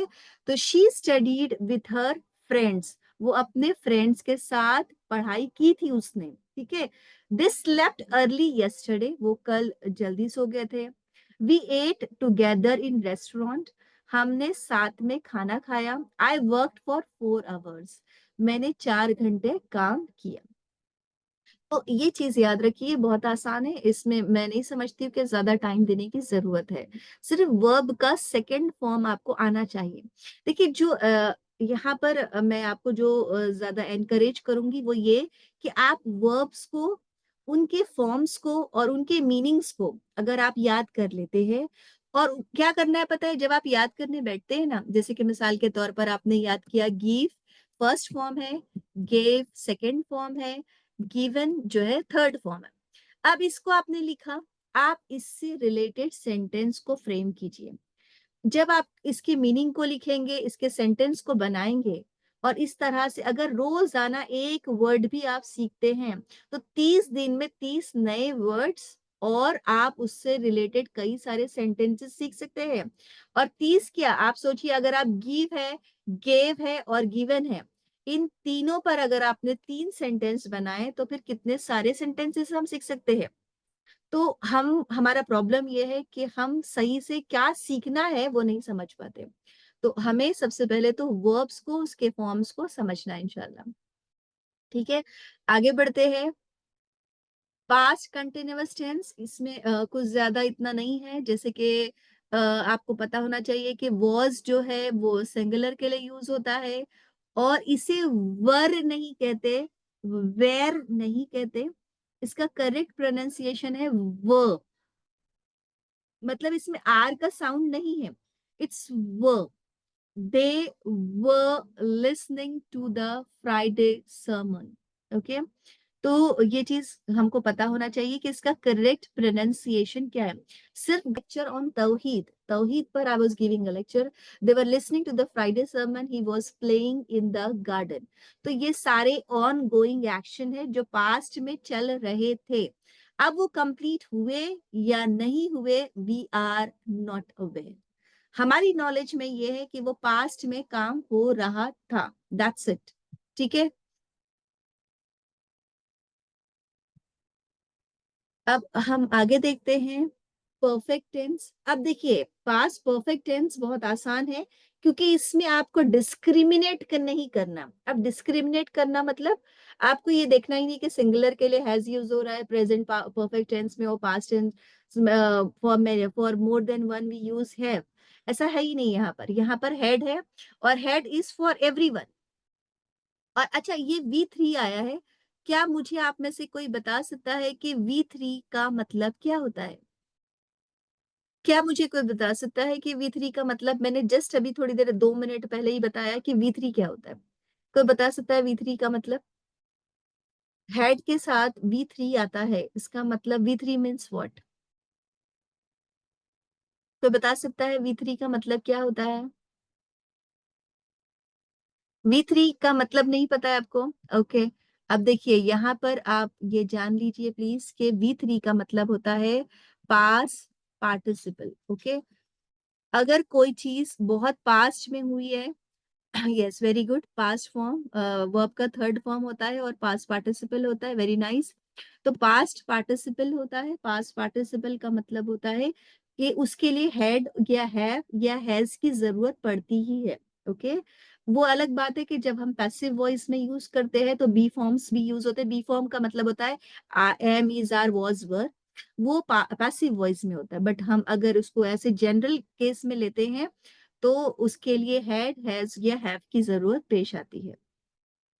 [SPEAKER 1] तो she studied with her friends, वो अपने फ्रेंड्स के साथ पढ़ाई की थी उसने। ठीक है, दिस स्लेप्ट अर्ली यस्टरडे, वो कल जल्दी सो गए थे। We ate together in restaurant, हमने साथ में खाना खाया। आई वर्क फॉर 4 hours, मैंने 4 घंटे काम किया। तो ये चीज याद रखिए, बहुत आसान है, इसमें मैं नहीं समझती हूँ कि ज्यादा टाइम देने की जरूरत है। सिर्फ वर्ब का सेकंड फॉर्म आपको आना चाहिए। देखिए, जो यहाँ पर मैं आपको जो ज्यादा एनकरेज करूंगी वो ये कि आप वर्ब्स को, उनके फॉर्म्स को और उनके मीनिंग्स को अगर आप याद कर लेते हैं, और क्या करना है पता है, जब आप याद करने बैठते हैं ना, जैसे कि मिसाल के तौर पर आपने याद किया गिव फर्स्ट फॉर्म है, गेव सेकंड फॉर्म है, गिवन जो है थर्ड फॉर्म है। अब इसको आपने लिखा, आप इससे रिलेटेड सेंटेंस को फ्रेम कीजिए। जब आप इसकी मीनिंग को लिखेंगे, इसके सेंटेंस को बनाएंगे, और इस तरह से अगर रोजाना एक वर्ड भी आप सीखते हैं तो 30 दिन में 30 नए वर्ड्स और आप उससे रिलेटेड कई सारे सेंटेंसेस सीख सकते हैं। और 30 क्या, आप सोचिए अगर आप गिव है, गेव है और गिवन है, इन तीनों पर अगर आपने 3 सेंटेंस बनाए तो फिर कितने सारे सेंटेंसेस हम सीख सकते हैं। तो हम हमारा प्रॉब्लम ये है कि हम सही से क्या सीखना है वो नहीं समझ पाते। तो हमें सबसे पहले तो वर्ब्स को, उसके फॉर्म्स को समझना है इंशाल्लाह। ठीक है, आगे बढ़ते हैं। पास्ट कंटिन्यूअस टेंस, इसमें कुछ ज्यादा इतना नहीं है, जैसे कि आपको पता होना चाहिए कि वॉज जो है वो सिंगुलर के लिए यूज होता है और इसे वर नहीं कहते, वेर नहीं कहते। इसका करेक्ट प्रोनाउंसिएशन है व, मतलब इसमें आर का साउंड नहीं है, it's were. They were listening to the Friday sermon। Okay, तो ये चीज हमको पता होना चाहिए कि इसका करेक्ट प्रोनाउंसिएशन क्या है। सिर्फ लेक्चर ऑन तौहीद, तौहीद पर I was giving a lecture, they were listening to the Friday sermon, he was playing in the garden. तो ये सारे ऑन गोइंग एक्शन है जो पास्ट में चल रहे थे। अब वो कंप्लीट हुए या नहीं हुए, वी आर नॉट अवेयर। हमारी नॉलेज में ये है कि वो पास्ट में काम हो रहा था, दैट्स इट। ठीक है, अब हम आगे देखते हैं परफेक्ट टेंस। अब देखिए पास्ट परफेक्ट टेंस बहुत आसान है क्योंकि इसमें आपको डिस्क्रिमिनेट कर नहीं करना। अब डिस्क्रिमिनेट करना मतलब आपको ये देखना ही नहीं कि सिंगुलर के लिए हैज यूज हो रहा है प्रेजेंट परफेक्ट टेंस में, और past tense for more than one we use have, ऐसा है ही नहीं। यहाँ पर, यहाँ पर हेड है और हेड इज फॉर एवरीवन। और अच्छा, ये V3 आया है, क्या मुझे आप में से कोई बता सकता है कि V3 का मतलब क्या होता है? क्या मुझे कोई बता सकता है कि V3 का मतलब, मैंने जस्ट अभी थोड़ी देर 2 मिनट पहले ही बताया कि V3 क्या होता है। कोई बता सकता है V3 का मतलब? हेड के साथ V3 आता है, इसका मतलब V3 मीन्स व्हाट? कोई बता सकता है V3 का मतलब क्या होता है? V3 का मतलब नहीं पता है आपको? ओके, अब देखिए यहाँ पर आप ये जान लीजिए प्लीज कि V3 का मतलब होता है पास पार्टिसिपल। ओके, अगर कोई चीज बहुत पास्ट में हुई है, yes very good, past form verb का थर्ड फॉर्म होता है और पास्ट पार्टिसिपल होता है, वेरी नाइस। तो पास्ट पार्टिसिपल होता है, पास्ट पार्टिसिपल का मतलब होता है कि उसके लिए हैड या हैव या हैज की जरूरत पड़ती ही है। ओके, वो अलग बात है कि जब हम पैसिव वॉइस में यूज करते हैं तो बी फॉर्म्स भी यूज होते हैं। बी फॉर्म का मतलब होता है एम, इज, आर, वॉज, वर, वो पैसिव वॉइस में होता है। बट हम अगर उसको ऐसे जनरल केस में लेते हैं तो उसके लिए हैड, हैज या हैव की जरूरत पेश आती है।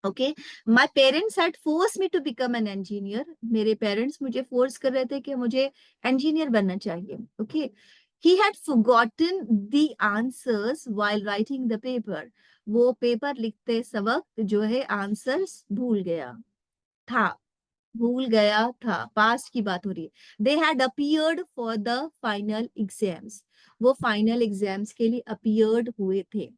[SPEAKER 1] Okay, my parents had force me to become an engineer, मेरे पेरेंट्स मुझे फोर्स कर रहे थे कि मुझे इंजीनियर बनना चाहिए। Okay, he had forgotten the answers while writing the paper, वो पेपर लिखते वक्त जो है आंसर्स भूल गया था, भूल गया था, पास्ट की बात हो रही है। They had appeared for the final exams, वो फाइनल एग्जाम्स के लिए अपियर्ड हुए थे।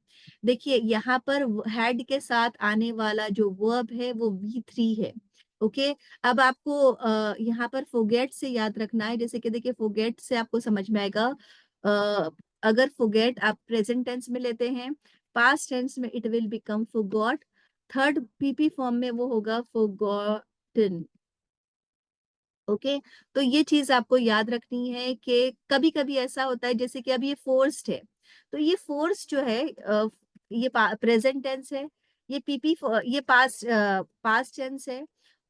[SPEAKER 1] देखिए यहाँ पर हैड के साथ आने वाला जो वर्ब है वो V3 है। ओके, अब आपको यहाँ पर फोगेट से याद रखना है, जैसे कि देखिए फोगेट से आपको समझ में आएगा। अगर फोगेट आप प्रेजेंट टेंस में लेते हैं, पास्ट टेंस में it will become forgot, third PP form में वो होगा फॉरगॉटन। ओके, तो ये चीज आपको याद रखनी है कि कभी कभी ऐसा होता है, जैसे कि अब ये फोर्स्ड है, तो ये फोर्स जो है ये प्रेजेंट टेंस है, ये PP ये पास्ट पास्ट टेंस है,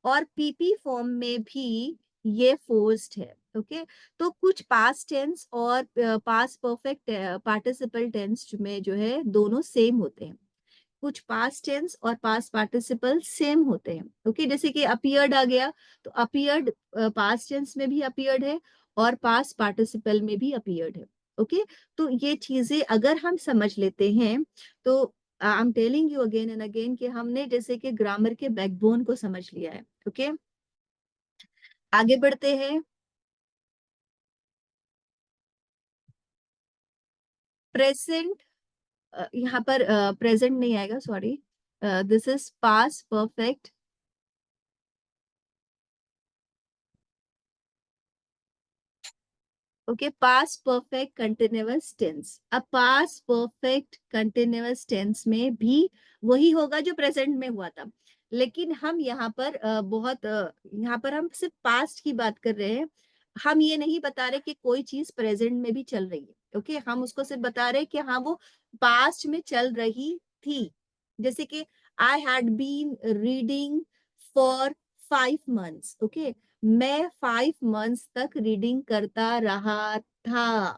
[SPEAKER 1] और PP फॉर्म में भी ये फोर्स्ड है। ओके, तो कुछ पास्ट टेंस और पास्ट परफेक्ट पार्टिसिपल टेंस में जो है दोनों सेम होते हैं, कुछ पास्ट टेंस और पास्ट पार्टिसिपल सेम होते हैं। ओके, जैसे कि अपीयर्ड आ गया, तो अपीयर्ड पास्ट टेंस में भी अपीयर्ड है और पास्ट पार्टिसिपल में भी अपीयर्ड है। ओके, तो ये चीजें अगर हम समझ लेते हैं तो I am telling you again and again कि हमने जैसे कि ग्रामर के बैकबोन को समझ लिया है। ओके, आगे बढ़ते हैं। प्रेजेंट, यहाँ पर प्रेजेंट नहीं आएगा, sorry. This is past perfect. Okay, past perfect continuous tense. अब पास्ट परफेक्ट कंटिन्यूअस टेंस में भी वही होगा जो प्रेजेंट में हुआ था, लेकिन हम यहाँ पर यहाँ पर हम सिर्फ पास्ट की बात कर रहे हैं. हम ये नहीं बता रहे कि कोई चीज प्रेजेंट में भी चल रही है. ओके, हम उसको सिर्फ बता रहे हैं कि हाँ वो पास्ट में चल रही थी. जैसे कि I had been reading for 5 months. Okay, मैं 5 months तक रीडिंग करता रहा था.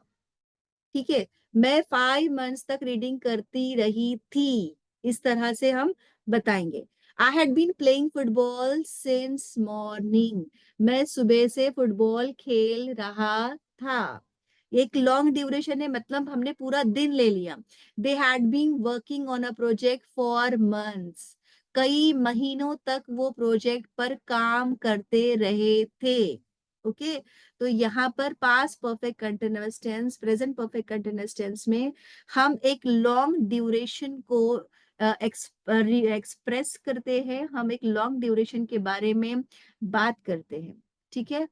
[SPEAKER 1] ठीक है, मैं 5 months तक रीडिंग करती रही थी. इस तरह से हम बताएंगे. I had been playing football since morning. मैं सुबह से फुटबॉल खेल रहा था. एक लॉन्ग ड्यूरेशन है, मतलब हमने पूरा दिन ले लिया. They had been working on a project for months. कई महीनों तक वो प्रोजेक्ट पर काम करते रहे थे. ओके, तो यहाँ पर past perfect continuous tense, present perfect continuous tense में हम एक लॉन्ग ड्यूरेशन को एक्सप्रेस करते हैं. हम एक लॉन्ग ड्यूरेशन के बारे में बात करते हैं. ठीक है,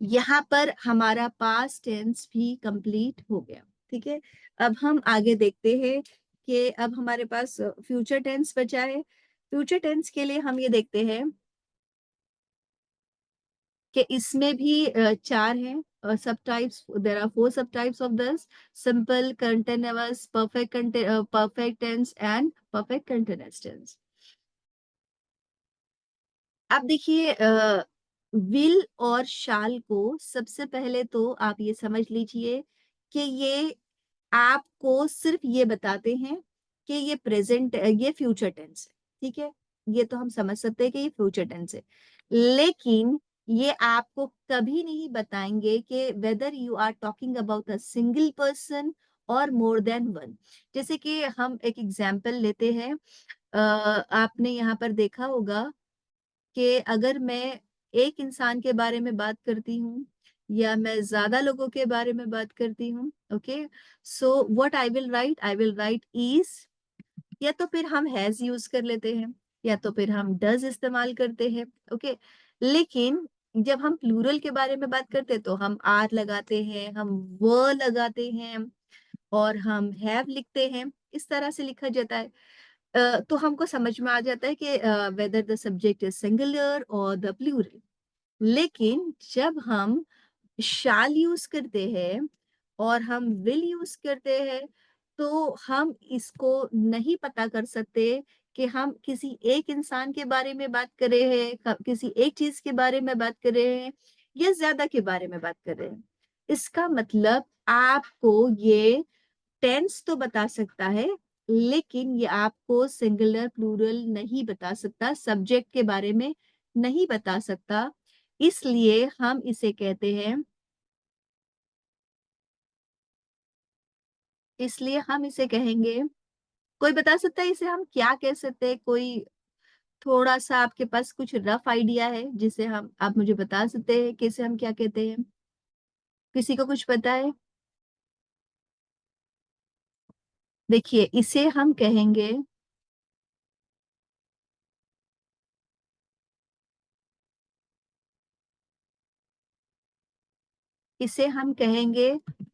[SPEAKER 1] यहाँ पर हमारा पास्ट टेंस भी कंप्लीट हो गया. ठीक है, अब हम आगे देखते हैं कि अब हमारे पास फ्यूचर टेंस बचा है. फ्यूचर टेंस के लिए हम ये देखते हैं कि इसमें भी चार हैं सब types. There are 4 sub types of this: simple, continuous, perfect tense and perfect continuous tense. अब देखिए, विल और शाल को सबसे पहले तो आप ये समझ लीजिए कि ये आपको सिर्फ ये बताते हैं कि ये फ्यूचर टेंस है. ठीक है, ये तो हम समझ सकते हैं कि ये फ्यूचर टेंस है, लेकिन ये आपको कभी नहीं बताएंगे कि whether you are talking about a single person और मोर देन वन. जैसे कि हम एक एग्जांपल लेते हैं. आपने यहाँ पर देखा होगा कि अगर मैं एक इंसान के बारे में बात करती हूँ या मैं ज्यादा लोगों के बारे में बात करती हूँ, okay, so what I will write is, या तो फिर हम हैज यूज कर लेते हैं या तो फिर हम डज इस्तेमाल करते हैं. ओके, लेकिन जब हम प्लूरल के बारे में बात करते हैं तो हम आर लगाते हैं, हम व लगाते हैं और हम हैव लिखते हैं. इस तरह से लिखा जाता है. तो हमको समझ में आ जाता है कि whether the subject is singular और द प्लूरल. लेकिन जब हम शाल यूज करते हैं और हम विल यूज करते हैं तो हम इसको नहीं पता कर सकते कि हम किसी एक इंसान के बारे में बात कर रहे हैं, किसी एक चीज के बारे में बात कर रहे हैं या ज्यादा के बारे में बात कर रहे हैं. इसका मतलब आपको ये टेंस तो बता सकता है, लेकिन ये आपको सिंगुलर प्लूरल नहीं बता सकता, सब्जेक्ट के बारे में नहीं बता सकता. इसलिए हम इसे कहते हैं, इसलिए हम इसे कहेंगे. कोई बता सकता है इसे हम क्या कह सकते हैं? कोई थोड़ा सा आपके पास कुछ रफ आइडिया है जिसे हम आप मुझे बता सकते हैं कि इसे हम क्या कहते हैं? किसी को कुछ पता है? देखिए, इसे हम कहेंगे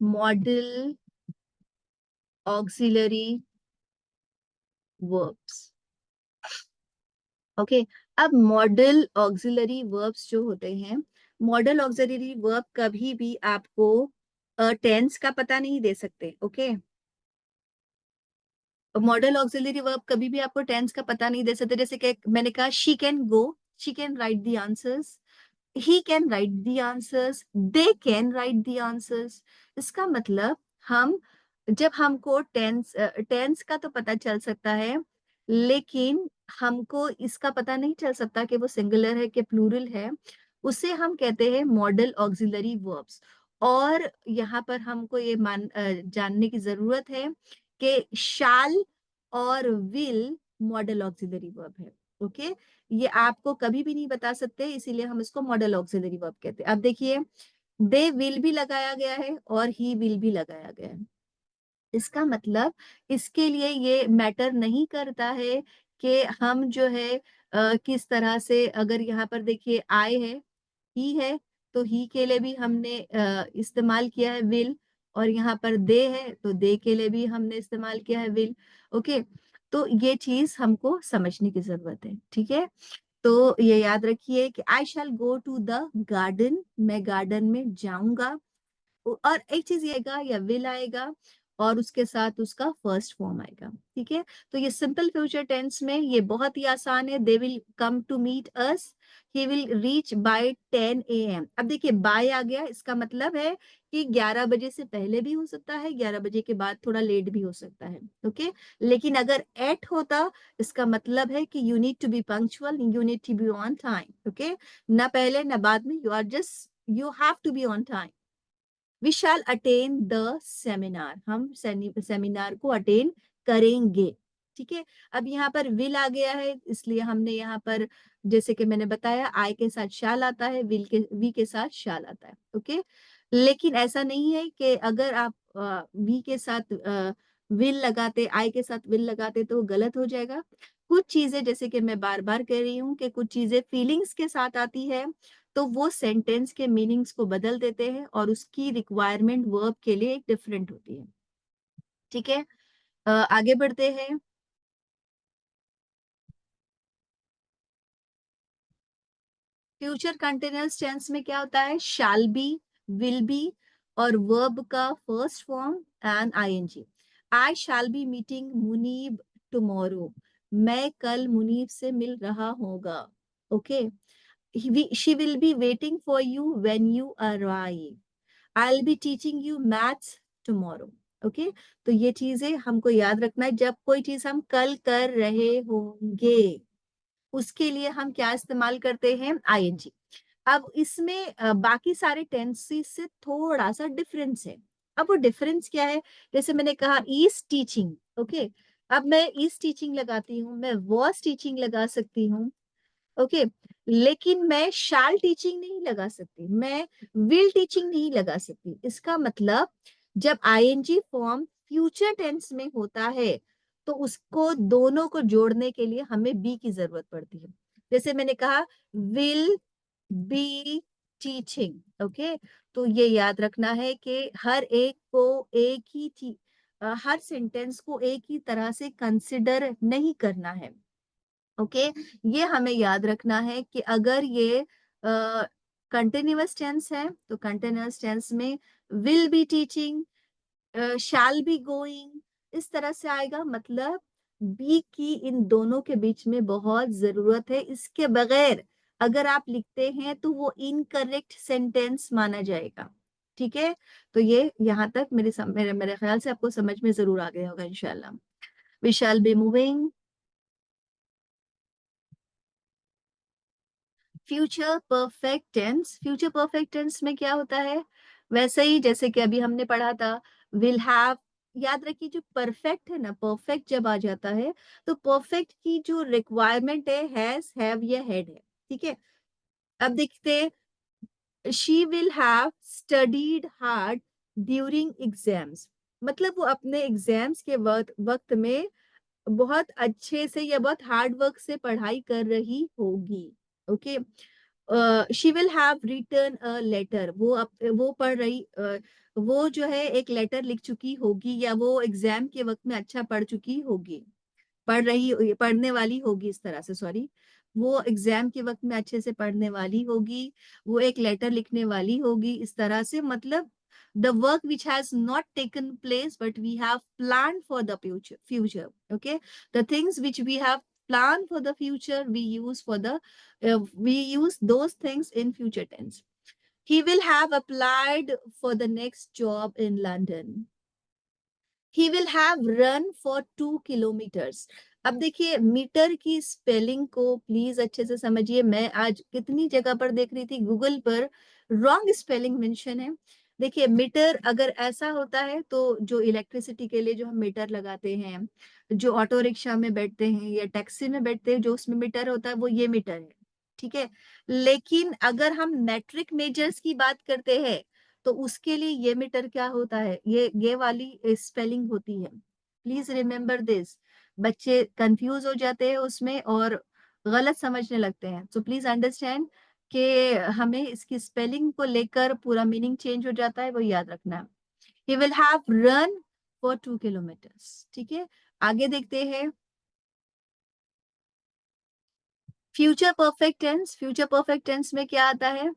[SPEAKER 1] मॉडल ऑक्सिलरी वर्ब्स. ओके, अब मॉडल ऑक्सिलरी वर्ब्स जो होते हैं, मॉडल ऑक्सिलरी वर्ब कभी भी आपको टेंस का पता नहीं दे सकते. ओके, मॉडल ऑक्सिलरी वर्ब कभी भी आपको टेंस का पता नहीं दे सकते. जैसे कि मैंने कहा she can go, she can write the answers, he can write the answers, they can write the answers. इसका मतलब हम जब हमको टेंस का तो पता चल सकता है, लेकिन हमको इसका पता नहीं चल सकता कि वो सिंगुलर है कि प्लूरल है. उसे हम कहते हैं मॉडल ऑक्सिलरी वर्ब्स. और यहाँ पर हमको ये जानने की जरूरत है कि शाल और विल मॉडल ऑक्सिलरी वर्ब है. ओके, ये आपको कभी भी नहीं बता सकते, इसीलिए हम इसको मॉडल ऑक्सिलरी वर्ब कहते हैं. अब देखिए, दे विल भी लगाया गया है और ही विल भी लगाया गया है. इसका मतलब इसके लिए ये मैटर नहीं करता है कि हम जो है किस तरह से, अगर यहाँ पर देखिए आई है, ही है, तो ही के लिए भी हमने इस्तेमाल किया है विल, और यहाँ पर दे है तो दे के लिए भी हमने इस्तेमाल किया है विल। ओके, तो ये चीज हमको समझने की जरूरत है, ठीक है। तो ये याद रखिए कि आई शैल गो टू द गार्डन, मैं गार्डन में जाऊंगा। और एक चीज ये आएगा या विल आएगा, और उसके साथ उसका फर्स्ट फॉर्म आएगा, ठीक है। तो ये सिंपल फ्यूचर टेंस में ये बहुत ही आसान है। They will come to meet us, he will reach by 10 AM। अब देखिए बाय आ गया, इसका मतलब है कि 11 बजे से पहले भी हो सकता है, 11 बजे के बाद थोड़ा लेट भी हो सकता है। ओके, लेकिन अगर एट होता, इसका मतलब है कि you need to be punctual, you need to be on time. Okay, ना पहले ना बाद में, you are just, you have to be on time. We shall attend the seminar, हम सेमिनार को अटेन करेंगे, ठीक है। अब यहाँ पर विल आ गया है, इसलिए हमने यहाँ पर, जैसे कि मैंने बताया, आई के साथ शाल आता है, विल के वी के साथ शाल आता है। ओके, लेकिन ऐसा नहीं है कि अगर आप वी के साथ विल लगाते, आई के साथ विल लगाते तो वो गलत हो जाएगा। कुछ चीजें, जैसे कि मैं बार बार कह रही हूँ कि कुछ चीजें फीलिंग्स के साथ आती है, तो वो सेंटेंस के मीनिंग्स को बदल देते हैं और उसकी रिक्वायरमेंट वर्ब के लिए डिफरेंट होती है, ठीक है। आगे बढ़ते हैं। फ्यूचर कंटिन्यूअस टेंस में क्या होता है? शैल बी, विल बी, और वर्ब का first form and ING. I shall be meeting Munib tomorrow, मैं कल मुनीब से मिल रहा होगा। Okay, she will be waiting for you when you arrive. I'll be teaching you maths tomorrow. Okay, तो ये चीजें हमको याद रखना है। जब कोई चीज हम कल कर रहे होंगे, उसके लिए हम क्या इस्तेमाल करते हैं? आईएनजी। अब इसमें बाकी सारे टेंसेस से थोड़ा सा डिफरेंस है। अब वो डिफरेंस क्या है? जैसे मैंने कहा इज टीचिंग, ओके, अब मैं इज टीचिंग लगाती हूँ, मैं वॉज टीचिंग लगा सकती हूँ, ओके, लेकिन मैं शैल टीचिंग नहीं लगा सकती, मैं विल टीचिंग नहीं लगा सकती। इसका मतलब जब आईएनजी फॉर्म फ्यूचर टेंस में होता है, तो उसको दोनों को जोड़ने के लिए हमें बी की जरूरत पड़ती है। जैसे मैंने कहा विल बी टीचिंग, ओके, तो ये याद रखना है कि हर एक को एक ही हर सेंटेंस को एक ही तरह से कंसिडर नहीं करना है। ओके, ये हमें याद रखना है कि अगर ये कंटिन्यूअस टेंस है, तो कंटिन्यूअस टेंस में will be teaching, shall be going, इस तरह से आएगा। मतलब बी की इन दोनों के बीच में बहुत जरूरत है, इसके बगैर अगर आप लिखते हैं तो वो इनकरेक्ट सेंटेंस माना जाएगा, ठीक है। तो ये यहाँ तक मेरे ख्याल से आपको समझ में जरूर आ गया होगा इंशाल्लाह। We shall be moving. Future perfect tense, future perfect tense में क्या होता है? वैसे ही जैसे कि अभी हमने पढ़ा था, विल हैव। याद रखिए जो परफेक्ट है ना, परफेक्ट जब आ जाता है, तो परफेक्ट की जो रिक्वायरमेंट है हैज, हैव या हैड है, ठीक है। अब देखते, she will have studied hard during exams, मतलब वो अपने एग्जाम्स के वक्त में बहुत अच्छे से या बहुत हार्ड वर्क से पढ़ाई कर रही होगी। Okay, she will have written a letter, वो पढ़ रही वो जो है एक लेटर लिख चुकी होगी, या वो एग्जाम के वक्त में अच्छा पढ़ चुकी होगी, पढ़ने वाली होगी, इस तरह से, सॉरी, वो एग्जाम के वक्त में अच्छे से पढ़ने वाली होगी, वो एक लेटर लिखने वाली होगी, इस तरह से। मतलब the work which has not taken place but we have plan for the future, okay, the things which we have plan for the future, we use those things in future tense. He will have applied for the next job in London. He will have run for 2 kilometers. अब देखिए metre की spelling को please अच्छे से समझिए। मैं आज कितनी जगह पर देख रही थी, गूगल पर रॉन्ग स्पेलिंग मेंशन है। देखिए मीटर अगर ऐसा होता है तो जो इलेक्ट्रिसिटी के लिए जो हम मीटर लगाते हैं, जो ऑटो रिक्शा में बैठते हैं या टैक्सी में बैठते हैं, जो उसमें मीटर होता है वो ये मीटर है, ठीक है। लेकिन अगर हम मेट्रिक मेजर्स की बात करते हैं, तो उसके लिए ये मीटर क्या होता है, ये वाली स्पेलिंग होती है। Please remember this. बच्चे कंफ्यूज हो जाते हैं उसमें और गलत समझने लगते हैं, सो प्लीज अंडरस्टैंड कि हमें इसकी स्पेलिंग को लेकर पूरा मीनिंग चेंज हो जाता है, वो याद रखना है। He will have run for 2 kilometres. ठीक है, आगे देखते हैं। Future perfect tense, future perfect tense में क्या आता है?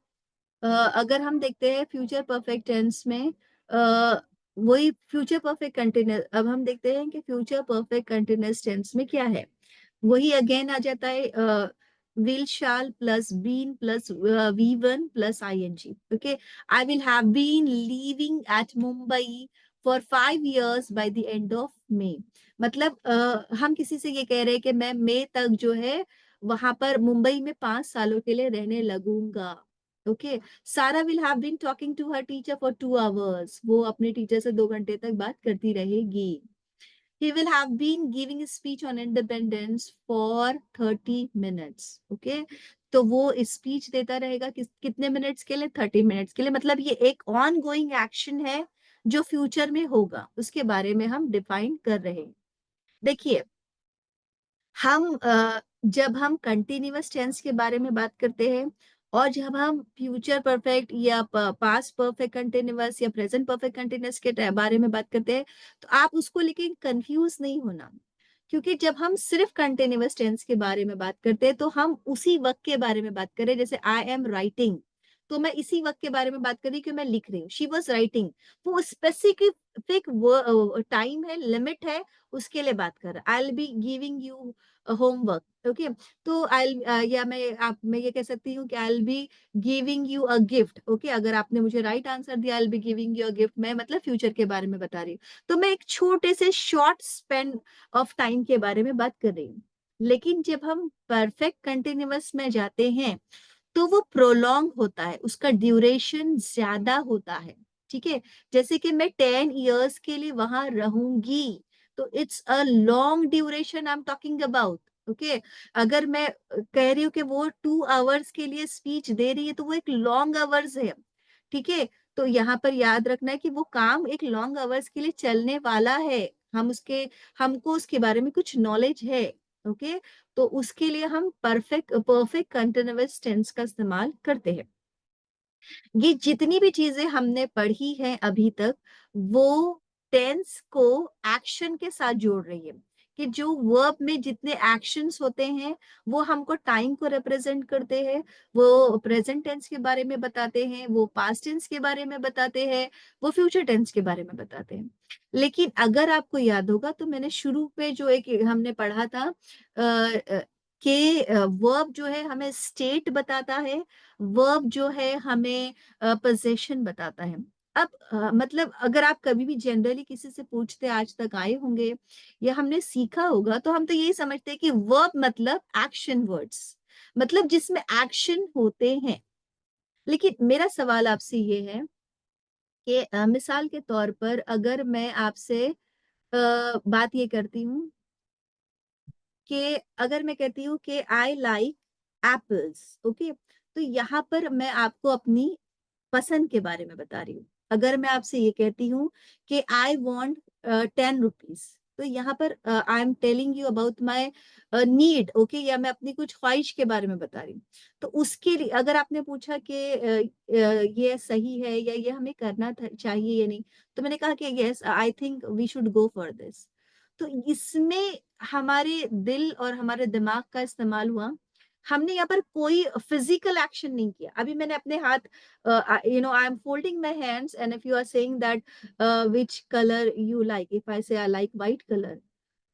[SPEAKER 1] अगर हम देखते हैं फ्यूचर परफेक्ट टेंस में वही फ्यूचर परफेक्ट कंटिन्यूस, अब हम देखते हैं कि फ्यूचर परफेक्ट कंटिन्यूस टेंस में क्या है। वही अगेन आ जाता है, will shall plus been plus V1 plus ING। Okay, I will have been living at Mumbai for 5 years by the end of May. मतलब हम किसी से ये कह रहे हैं कि मैं मई तक जो है वहां पर मुंबई में 5 सालों के लिए रहने लगूंगा। Okay, Sarah will have been talking to her teacher for 2 hours। वो अपने टीचर से 2 घंटे तक बात करती रहेगी। He will have been giving a speech on independence for 30 minutes. Okay, तो वो स्पीच देता रहेगा कितने मिनट्स के लिए? 30 मिनट्स के लिए। मतलब ये एक ऑन गोइंग एक्शन है जो फ्यूचर में होगा, उसके बारे में हम डिफाइन कर रहे हैं। देखिए, जब हम कंटिन्यूअस टेंस के बारे में बात करते हैं और जब हम फ्यूचर परफेक्ट या पास्ट परफेक्ट कंटिन्यूअस या प्रेजेंट परफेक्ट कंटिन्यूअस के बारे में बात करते हैं, तो आप उसको लेके कंफ्यूज नहीं होना। क्योंकि जब हम सिर्फ कंटिन्यूअस टेंस के बारे में बात करते हैं तो हम उसी वक्त के बारे में बात करें। जैसे आई एम राइटिंग, तो मैं इसी वक्त के बारे में बात कर रही हूँ कि मैं लिख रही हूँ। शी वॉज राइटिंग, वो स्पेसिफिक टाइम है, लिमिट है, उसके लिए बात कर रहा है। I will be giving you homework. Okay, तो या मैं ये कह सकती हूँ कि I will be giving you a gift. Okay, अगर आपने मुझे राइट आंसर दिया, I will be giving you a gift, मैं मतलब फ्यूचर के बारे में बता रही हूँ। तो मैं एक छोटे से शॉर्ट स्पेन ऑफ टाइम के बारे में बात कर रही हूँ। लेकिन जब हम परफेक्ट कंटिन्यूअस में जाते हैं तो वो प्रोलॉन्ग होता है, उसका ड्यूरेशन ज्यादा होता है। ठीक है, जैसे कि मैं 10 years के लिए वहां रहूंगी, तो it's a long duration I am talking about. Okay, अगर मैं कह रही हूँ कि वो 2 hours के लिए स्पीच दे रही है तो वो एक लॉन्ग आवर्स है। ठीक है, तो यहाँ पर याद रखना है कि वो काम एक लॉन्ग आवर्स के लिए चलने वाला है। हमको उसके बारे में कुछ नॉलेज है। ओके, तो उसके लिए हम परफेक्ट परफेक्ट कंटिन्यूअस टेंस का इस्तेमाल करते हैं। ये जितनी भी चीजें हमने पढ़ी है अभी तक, वो टेंस को एक्शन के साथ जोड़ रही है। कि जो वर्ब में जितने एक्शंस होते हैं वो हमको टाइम को रिप्रेजेंट करते हैं, वो प्रेजेंट टेंस के बारे में बताते हैं, वो पास्ट टेंस के बारे में बताते हैं, वो फ्यूचर टेंस के बारे में बताते हैं। लेकिन अगर आपको याद होगा तो मैंने शुरू में जो एक हमने पढ़ा था कि वर्ब जो है हमें स्टेट बताता है, वर्ब जो है हमें पोजीशन बताता है। अब मतलब अगर आप कभी भी जनरली किसी से पूछते आज तक आए होंगे या हमने सीखा होगा तो हम तो यही समझते हैं कि वर्ब मतलब एक्शन वर्ड्स, मतलब जिसमें एक्शन होते हैं। लेकिन मेरा सवाल आपसे ये है कि मिसाल के तौर पर अगर मैं आपसे बात ये करती हूँ कि अगर मैं कहती हूँ कि आई लाइक एप्पल्स। ओके, तो यहाँ पर मैं आपको अपनी पसंद के बारे में बता रही हूँ। अगर मैं आपसे ये कहती हूँ कि आई वॉन्ट 10 रुपीज, तो यहाँ पर I am telling you about my need. Okay, या मैं अपनी कुछ ख्वाहिश के बारे में बता रही हूँ। तो उसके लिए अगर आपने पूछा कि ये सही है या ये हमें करना चाहिए या नहीं, तो मैंने कहा कि yes I think we should go for this. तो इसमें हमारे दिल और हमारे दिमाग का इस्तेमाल हुआ। हमने यहाँ पर कोई फिजिकल एक्शन नहीं किया। अभी मैंने अपने हाथ, I am folding my hands and if you are saying that which colour you like, if I say I like white colour,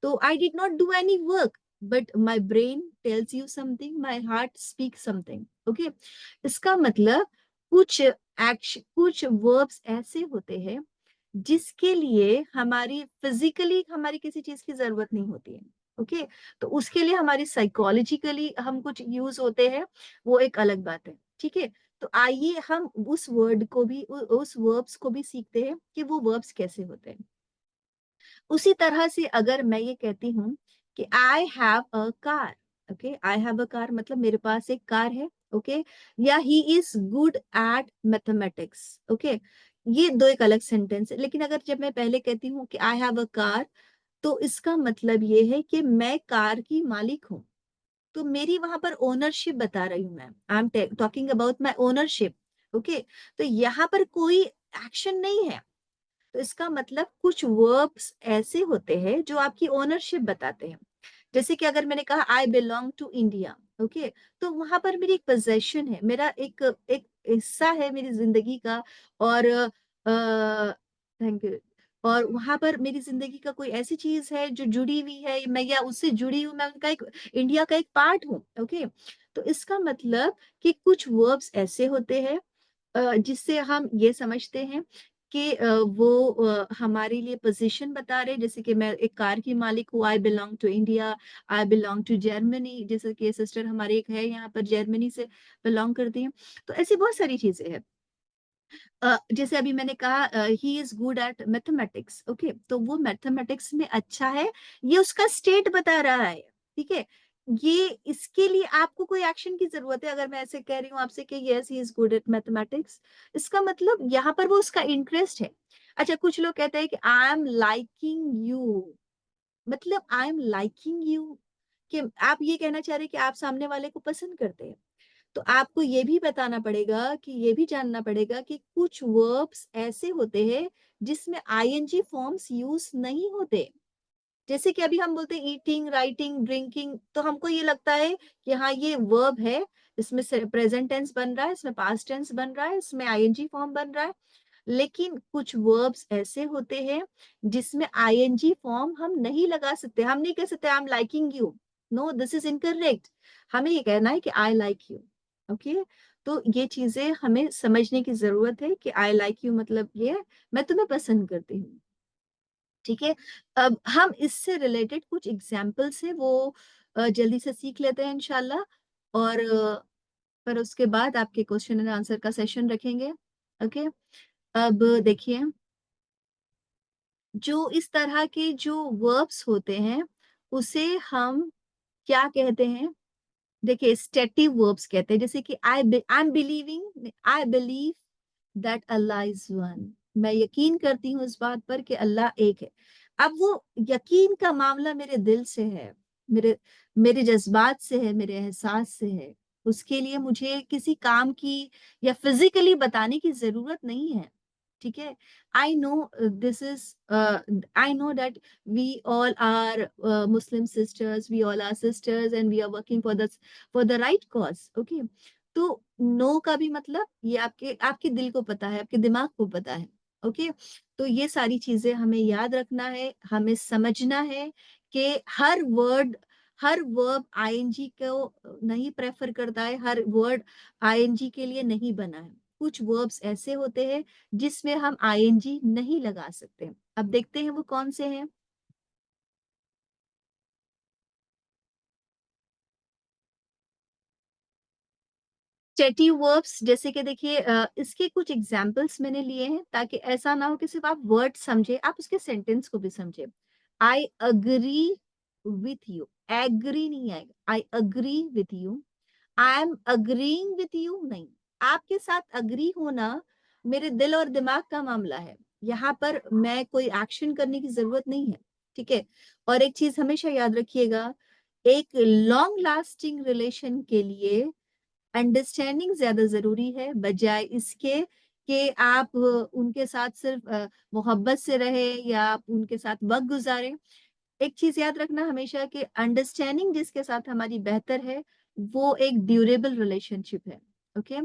[SPEAKER 1] तो I did not do any work, but my brain tells you something, my heart speak something. Okay, इसका मतलब कुछ verbs ऐसे होते हैं जिसके लिए हमारी फिजिकली हमारी किसी चीज की जरूरत नहीं होती है। ओके, तो उसके लिए हमारी साइकोलॉजिकली हम कुछ यूज होते हैं, वो एक अलग बात है। ठीक है, तो आइए हम उस वर्ड को भी उस वर्ब्स को भी सीखते हैं कि वो वर्ब्स कैसे होते हैं। उसी तरह से अगर मैं ये कहती हूँ कि I have a car, okay, I have a car मतलब मेरे पास एक कार है, ओके, या he is good at mathematics, okay, ये दो एक अलग सेंटेंस है। लेकिन अगर जब मैं पहले कहती हूँ कि आई हैव अ कार, तो इसका मतलब ये है कि मैं कार की मालिक हूँ, तो मेरी वहां पर ओनरशिप बता रही हूँ मैं, आई am talking about my ownership, okay. तो यहाँ पर कोई एक्शन नहीं है, तो इसका मतलब कुछ वर्ब्स ऐसे होते हैं जो आपकी ओनरशिप बताते हैं। जैसे कि अगर मैंने कहा I belong to India, okay, तो वहां पर मेरी एक पोजेशन है, मेरा एक एक हिस्सा है मेरी जिंदगी का, और थैंक यू, और वहां पर मेरी जिंदगी का कोई ऐसी चीज है जो जुड़ी हुई है, मैं या उससे जुड़ी हूँ, मैं उनका एक, इंडिया का एक पार्ट हूँ, ओके। तो इसका मतलब कि कुछ वर्ब्स ऐसे होते हैं जिससे हम ये समझते हैं कि वो हमारे लिए पोजीशन बता रहे हैं। जैसे कि मैं एक कार की मालिक हूँ, I belong to India, I belong to Germany, जैसे कि सिस्टर हमारे एक है यहाँ पर जर्मनी से बिलोंग करती हैं। तो ऐसी बहुत सारी चीजें हैं। जैसे अभी मैंने कहा he is good at mathematics, okay, तो वो मैथमेटिक्स में अच्छा है, ये उसका स्टेट बता रहा है, ठीक है। ये इसके लिए आपको कोई एक्शन की जरूरत है, अगर मैं ऐसे कह रही हूँ आपसे कि yes he is good at mathematics, इसका मतलब यहाँ पर वो उसका इंटरेस्ट है। अच्छा, कुछ लोग कहते हैं कि आई एम लाइकिंग यू, मतलब आई एम लाइकिंग यू, कि आप ये कहना चाह रहे हैं कि आप सामने वाले को पसंद करते हैं। तो आपको ये भी बताना पड़ेगा कि ये भी जानना पड़ेगा कि कुछ वर्ब्स ऐसे होते हैं जिसमें आईएनजी फॉर्म्स यूज नहीं होते। जैसे कि अभी हम बोलते हैं ईटिंग, राइटिंग, ड्रिंकिंग, तो हमको ये लगता है कि हाँ ये वर्ब है, इसमें प्रेजेंट टेंस बन रहा है, इसमें पास्ट टेंस बन रहा है, इसमें आईएनजी फॉर्म बन रहा है। लेकिन कुछ वर्ब्स ऐसे होते हैं जिसमें आईएनजी फॉर्म हम नहीं लगा सकते, हम नहीं कह सकते I am liking you, no this is incorrect, हमें ये कहना है कि आई लाइक यू, ओके। तो ये चीजें हमें समझने की जरूरत है कि आई लाइक यू मतलब ये है, मैं तुम्हें पसंद करती हूँ, ठीक है। अब हम इससे रिलेटेड कुछ एग्जाम्पल्स है वो जल्दी से सीख लेते हैं इंशाल्लाह, और पर उसके बाद आपके क्वेश्चन एंड आंसर का सेशन रखेंगे, ओके। अब देखिए, जो इस तरह के जो वर्ब्स होते हैं उसे हम क्या कहते हैं, देखिए स्टेटिव वर्ब्स कहते हैं। जैसे कि I am believing, I believe that Allah is one, मैं यकीन करती हूँ इस बात पर कि अल्लाह एक है। अब वो यकीन का मामला मेरे दिल से है, मेरे मेरे जज्बात से है, मेरे एहसास से है, उसके लिए मुझे किसी काम की या फिजिकली बताने की जरूरत नहीं है, ठीक है। I know this is, I know that we all are Muslim sisters, we all are sisters and we are working for the right cause, okay. तो नो का भी मतलब ये आपके आपके दिल को पता है, आपके दिमाग को पता है, ओके। तो ये सारी चीजें हमें याद रखना है, हमें समझना है कि हर वर्ब आईएनजी को नहीं प्रेफर करता है, हर वर्ड आईएनजी के लिए नहीं बना है। कुछ वर्ब्स ऐसे होते हैं जिसमें हम आईएनजी नहीं लगा सकते। अब देखते हैं वो कौन से हैं। स्टेटिव वर्ब्स, जैसे कि देखिए इसके कुछ एग्जाम्पल्स मैंने लिए हैं ताकि ऐसा ना हो कि सिर्फ आप वर्ड समझे, आप उसके सेंटेंस को भी समझे। I agree with you, agree नहीं आएगा, I agree with you, I am agreeing with you नहीं, आपके साथ अग्री होना मेरे दिल और दिमाग का मामला है, यहाँ पर मैं कोई एक्शन करने की जरूरत नहीं है, ठीक है। और एक चीज हमेशा याद रखिएगा, एक लॉन्ग लास्टिंग रिलेशन के लिए अंडरस्टैंडिंग ज्यादा जरूरी है, बजाय इसके कि आप उनके साथ सिर्फ मोहब्बत से रहे या आप उनके साथ वक्त गुजारे। एक चीज याद रखना हमेशा कि अंडरस्टैंडिंग जिसके साथ हमारी बेहतर है वो एक ड्यूरेबल रिलेशनशिप है, okay.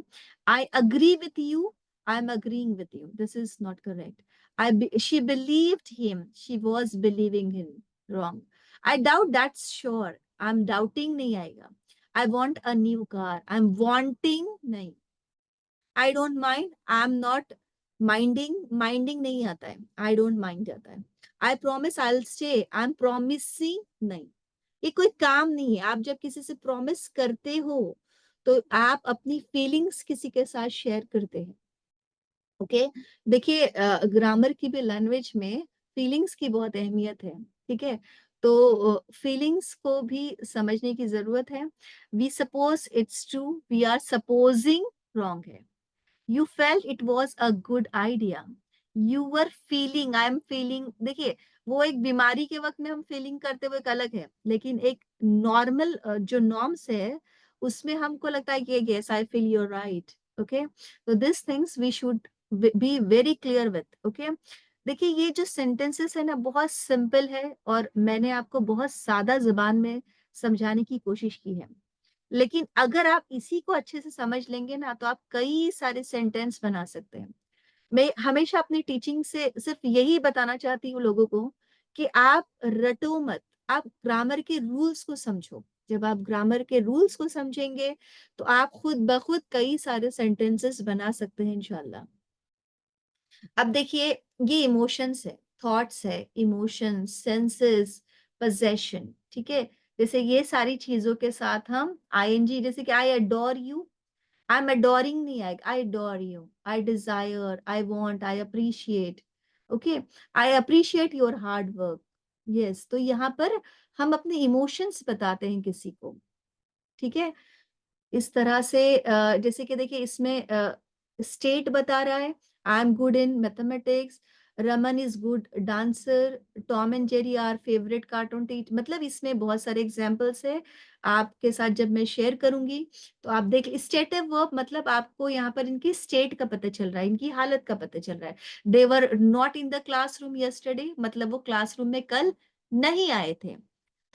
[SPEAKER 1] I agree with you, I am agreeing with you, this is not correct. I she believed him, she was believing him, wrong. I doubt that's sure, I am doubting नहीं आएगा। I want a new car, I am wanting नहीं। I don't mind, I am not minding, minding नहीं आता है, I don't mind आता है। I promise I will stay, I am promising नहीं। ये कोई काम नहीं है, आप जब किसी से प्रॉमिस करते हो तो आप अपनी फीलिंग्स किसी के साथ शेयर करते हैं, ओके। देखिए ग्रामर की भी लैंग्वेज में फीलिंग्स की बहुत अहमियत है, ठीक है। तो फीलिंग्स को भी समझने की ज़रूरत है। We suppose it's true, we are supposing wrong है। You felt it was a good idea. You were feeling, I am feeling, देखिए वो एक बीमारी के वक्त में हम फीलिंग करते हुए एक अलग है, लेकिन एक नॉर्मल जो नॉर्म्स है उसमें हमको लगता है कि yes I feel you're right. Okay, तो this things we should be very clear with. Okay, देखिए ये जो सेंटेंसेस है ना बहुत सिंपल है और मैंने आपको बहुत सादा जुबान में समझाने की कोशिश की है, लेकिन अगर आप इसी को अच्छे से समझ लेंगे ना तो आप कई सारे सेंटेंस बना सकते हैं। मैं हमेशा अपनी टीचिंग से सिर्फ यही बताना चाहती हूँ लोगों को कि आप रटो मत, आप ग्रामर के रूल्स को समझो। जब आप ग्रामर के रूल्स को समझेंगे तो आप खुद ब खुद कई सारे सेंटेंसेस बना सकते हैं इंशाल्लाह। अब देखिए ये इमोशंस है, थॉट्स है, इमोशंस, सेंसेस, पोजेशन, ठीक है? जैसे ये सारी चीजों के साथ हम आईएनजी, जैसे कि I adore you, I M adoring नहीं आएगा, I adore you, I Dzire, I want, I appreciate, okay, I appreciate your hard work. Yes, तो यहाँ पर हम अपने इमोशंस बताते हैं किसी को, ठीक है? इस तरह से जैसे कि देखिए इसमें स्टेट बता रहा है, I am good in mathematics, Raman is good dancer, Tom and Jerry are favourite cartoon teach, मतलब इसमें बहुत सारे एग्जांपल्स है। आपके साथ जब मैं शेयर करूंगी तो आप देख, स्टेटिव वर्ब मतलब आपको यहाँ पर इनकी स्टेट का पता चल रहा है, इनकी हालत का पता चल रहा है। They were not in the classroom yesterday, मतलब वो क्लासरूम में कल नहीं आए थे।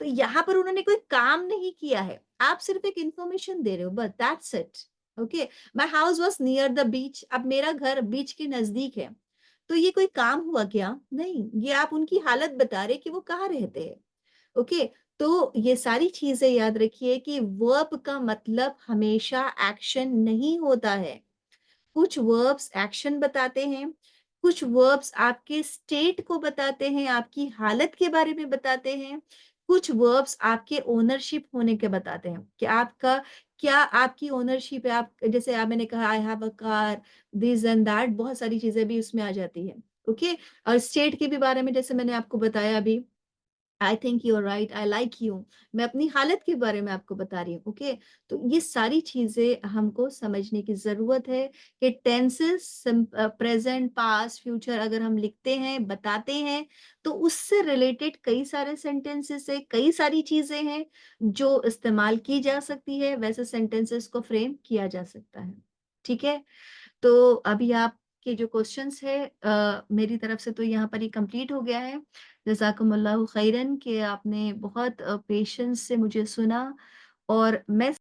[SPEAKER 1] तो यहाँ पर उन्होंने कोई काम नहीं किया है, आप सिर्फ एक इंफॉर्मेशन दे रहे हो, बस that's it. Okay, my house was near the beach, अब मेरा घर बीच के नजदीक है। तो ये कोई काम हुआ क्या? नहीं, ये आप उनकी हालत बता रहे कि वो कहाँ रहते हैं। ओके, तो ये सारी चीजें याद रखिए कि वर्ब का मतलब हमेशा एक्शन नहीं होता है। कुछ वर्ब्स एक्शन बताते हैं, कुछ वर्ब्स आपके स्टेट को बताते हैं, आपकी हालत के बारे में बताते हैं, कुछ वर्ब्स आपके ओनरशिप होने के बताते हैं कि आपका क्या, आपकी ओनरशिप है। आप जैसे आप, मैंने कहा I have a car, this and that, बहुत सारी चीजें भी उसमें आ जाती है। ओके, और स्टेट के भी बारे में जैसे मैंने आपको बताया अभी, I think you are right, I like you, मैं अपनी हालत के बारे में आपको बता रही हूँ। ओके, तो ये सारी चीजें हमको समझने की जरूरत है कि टेंसेस, प्रेजेंट, पास्ट, फ्यूचर अगर हम लिखते हैं, बताते हैं, तो उससे रिलेटेड कई सारे सेंटेंसेस है, कई सारी चीजें हैं जो इस्तेमाल की जा सकती है, वैसे सेंटेंसेस को फ्रेम किया जा सकता है। ठीक है, तो अभी आपके जो क्वेश्चंस है मेरी तरफ से तो यहाँ पर ही कंप्लीट हो गया है। जज़ाकुमुल्लाहु खैरन कि आपने बहुत पेशेंस से मुझे सुना, और मैं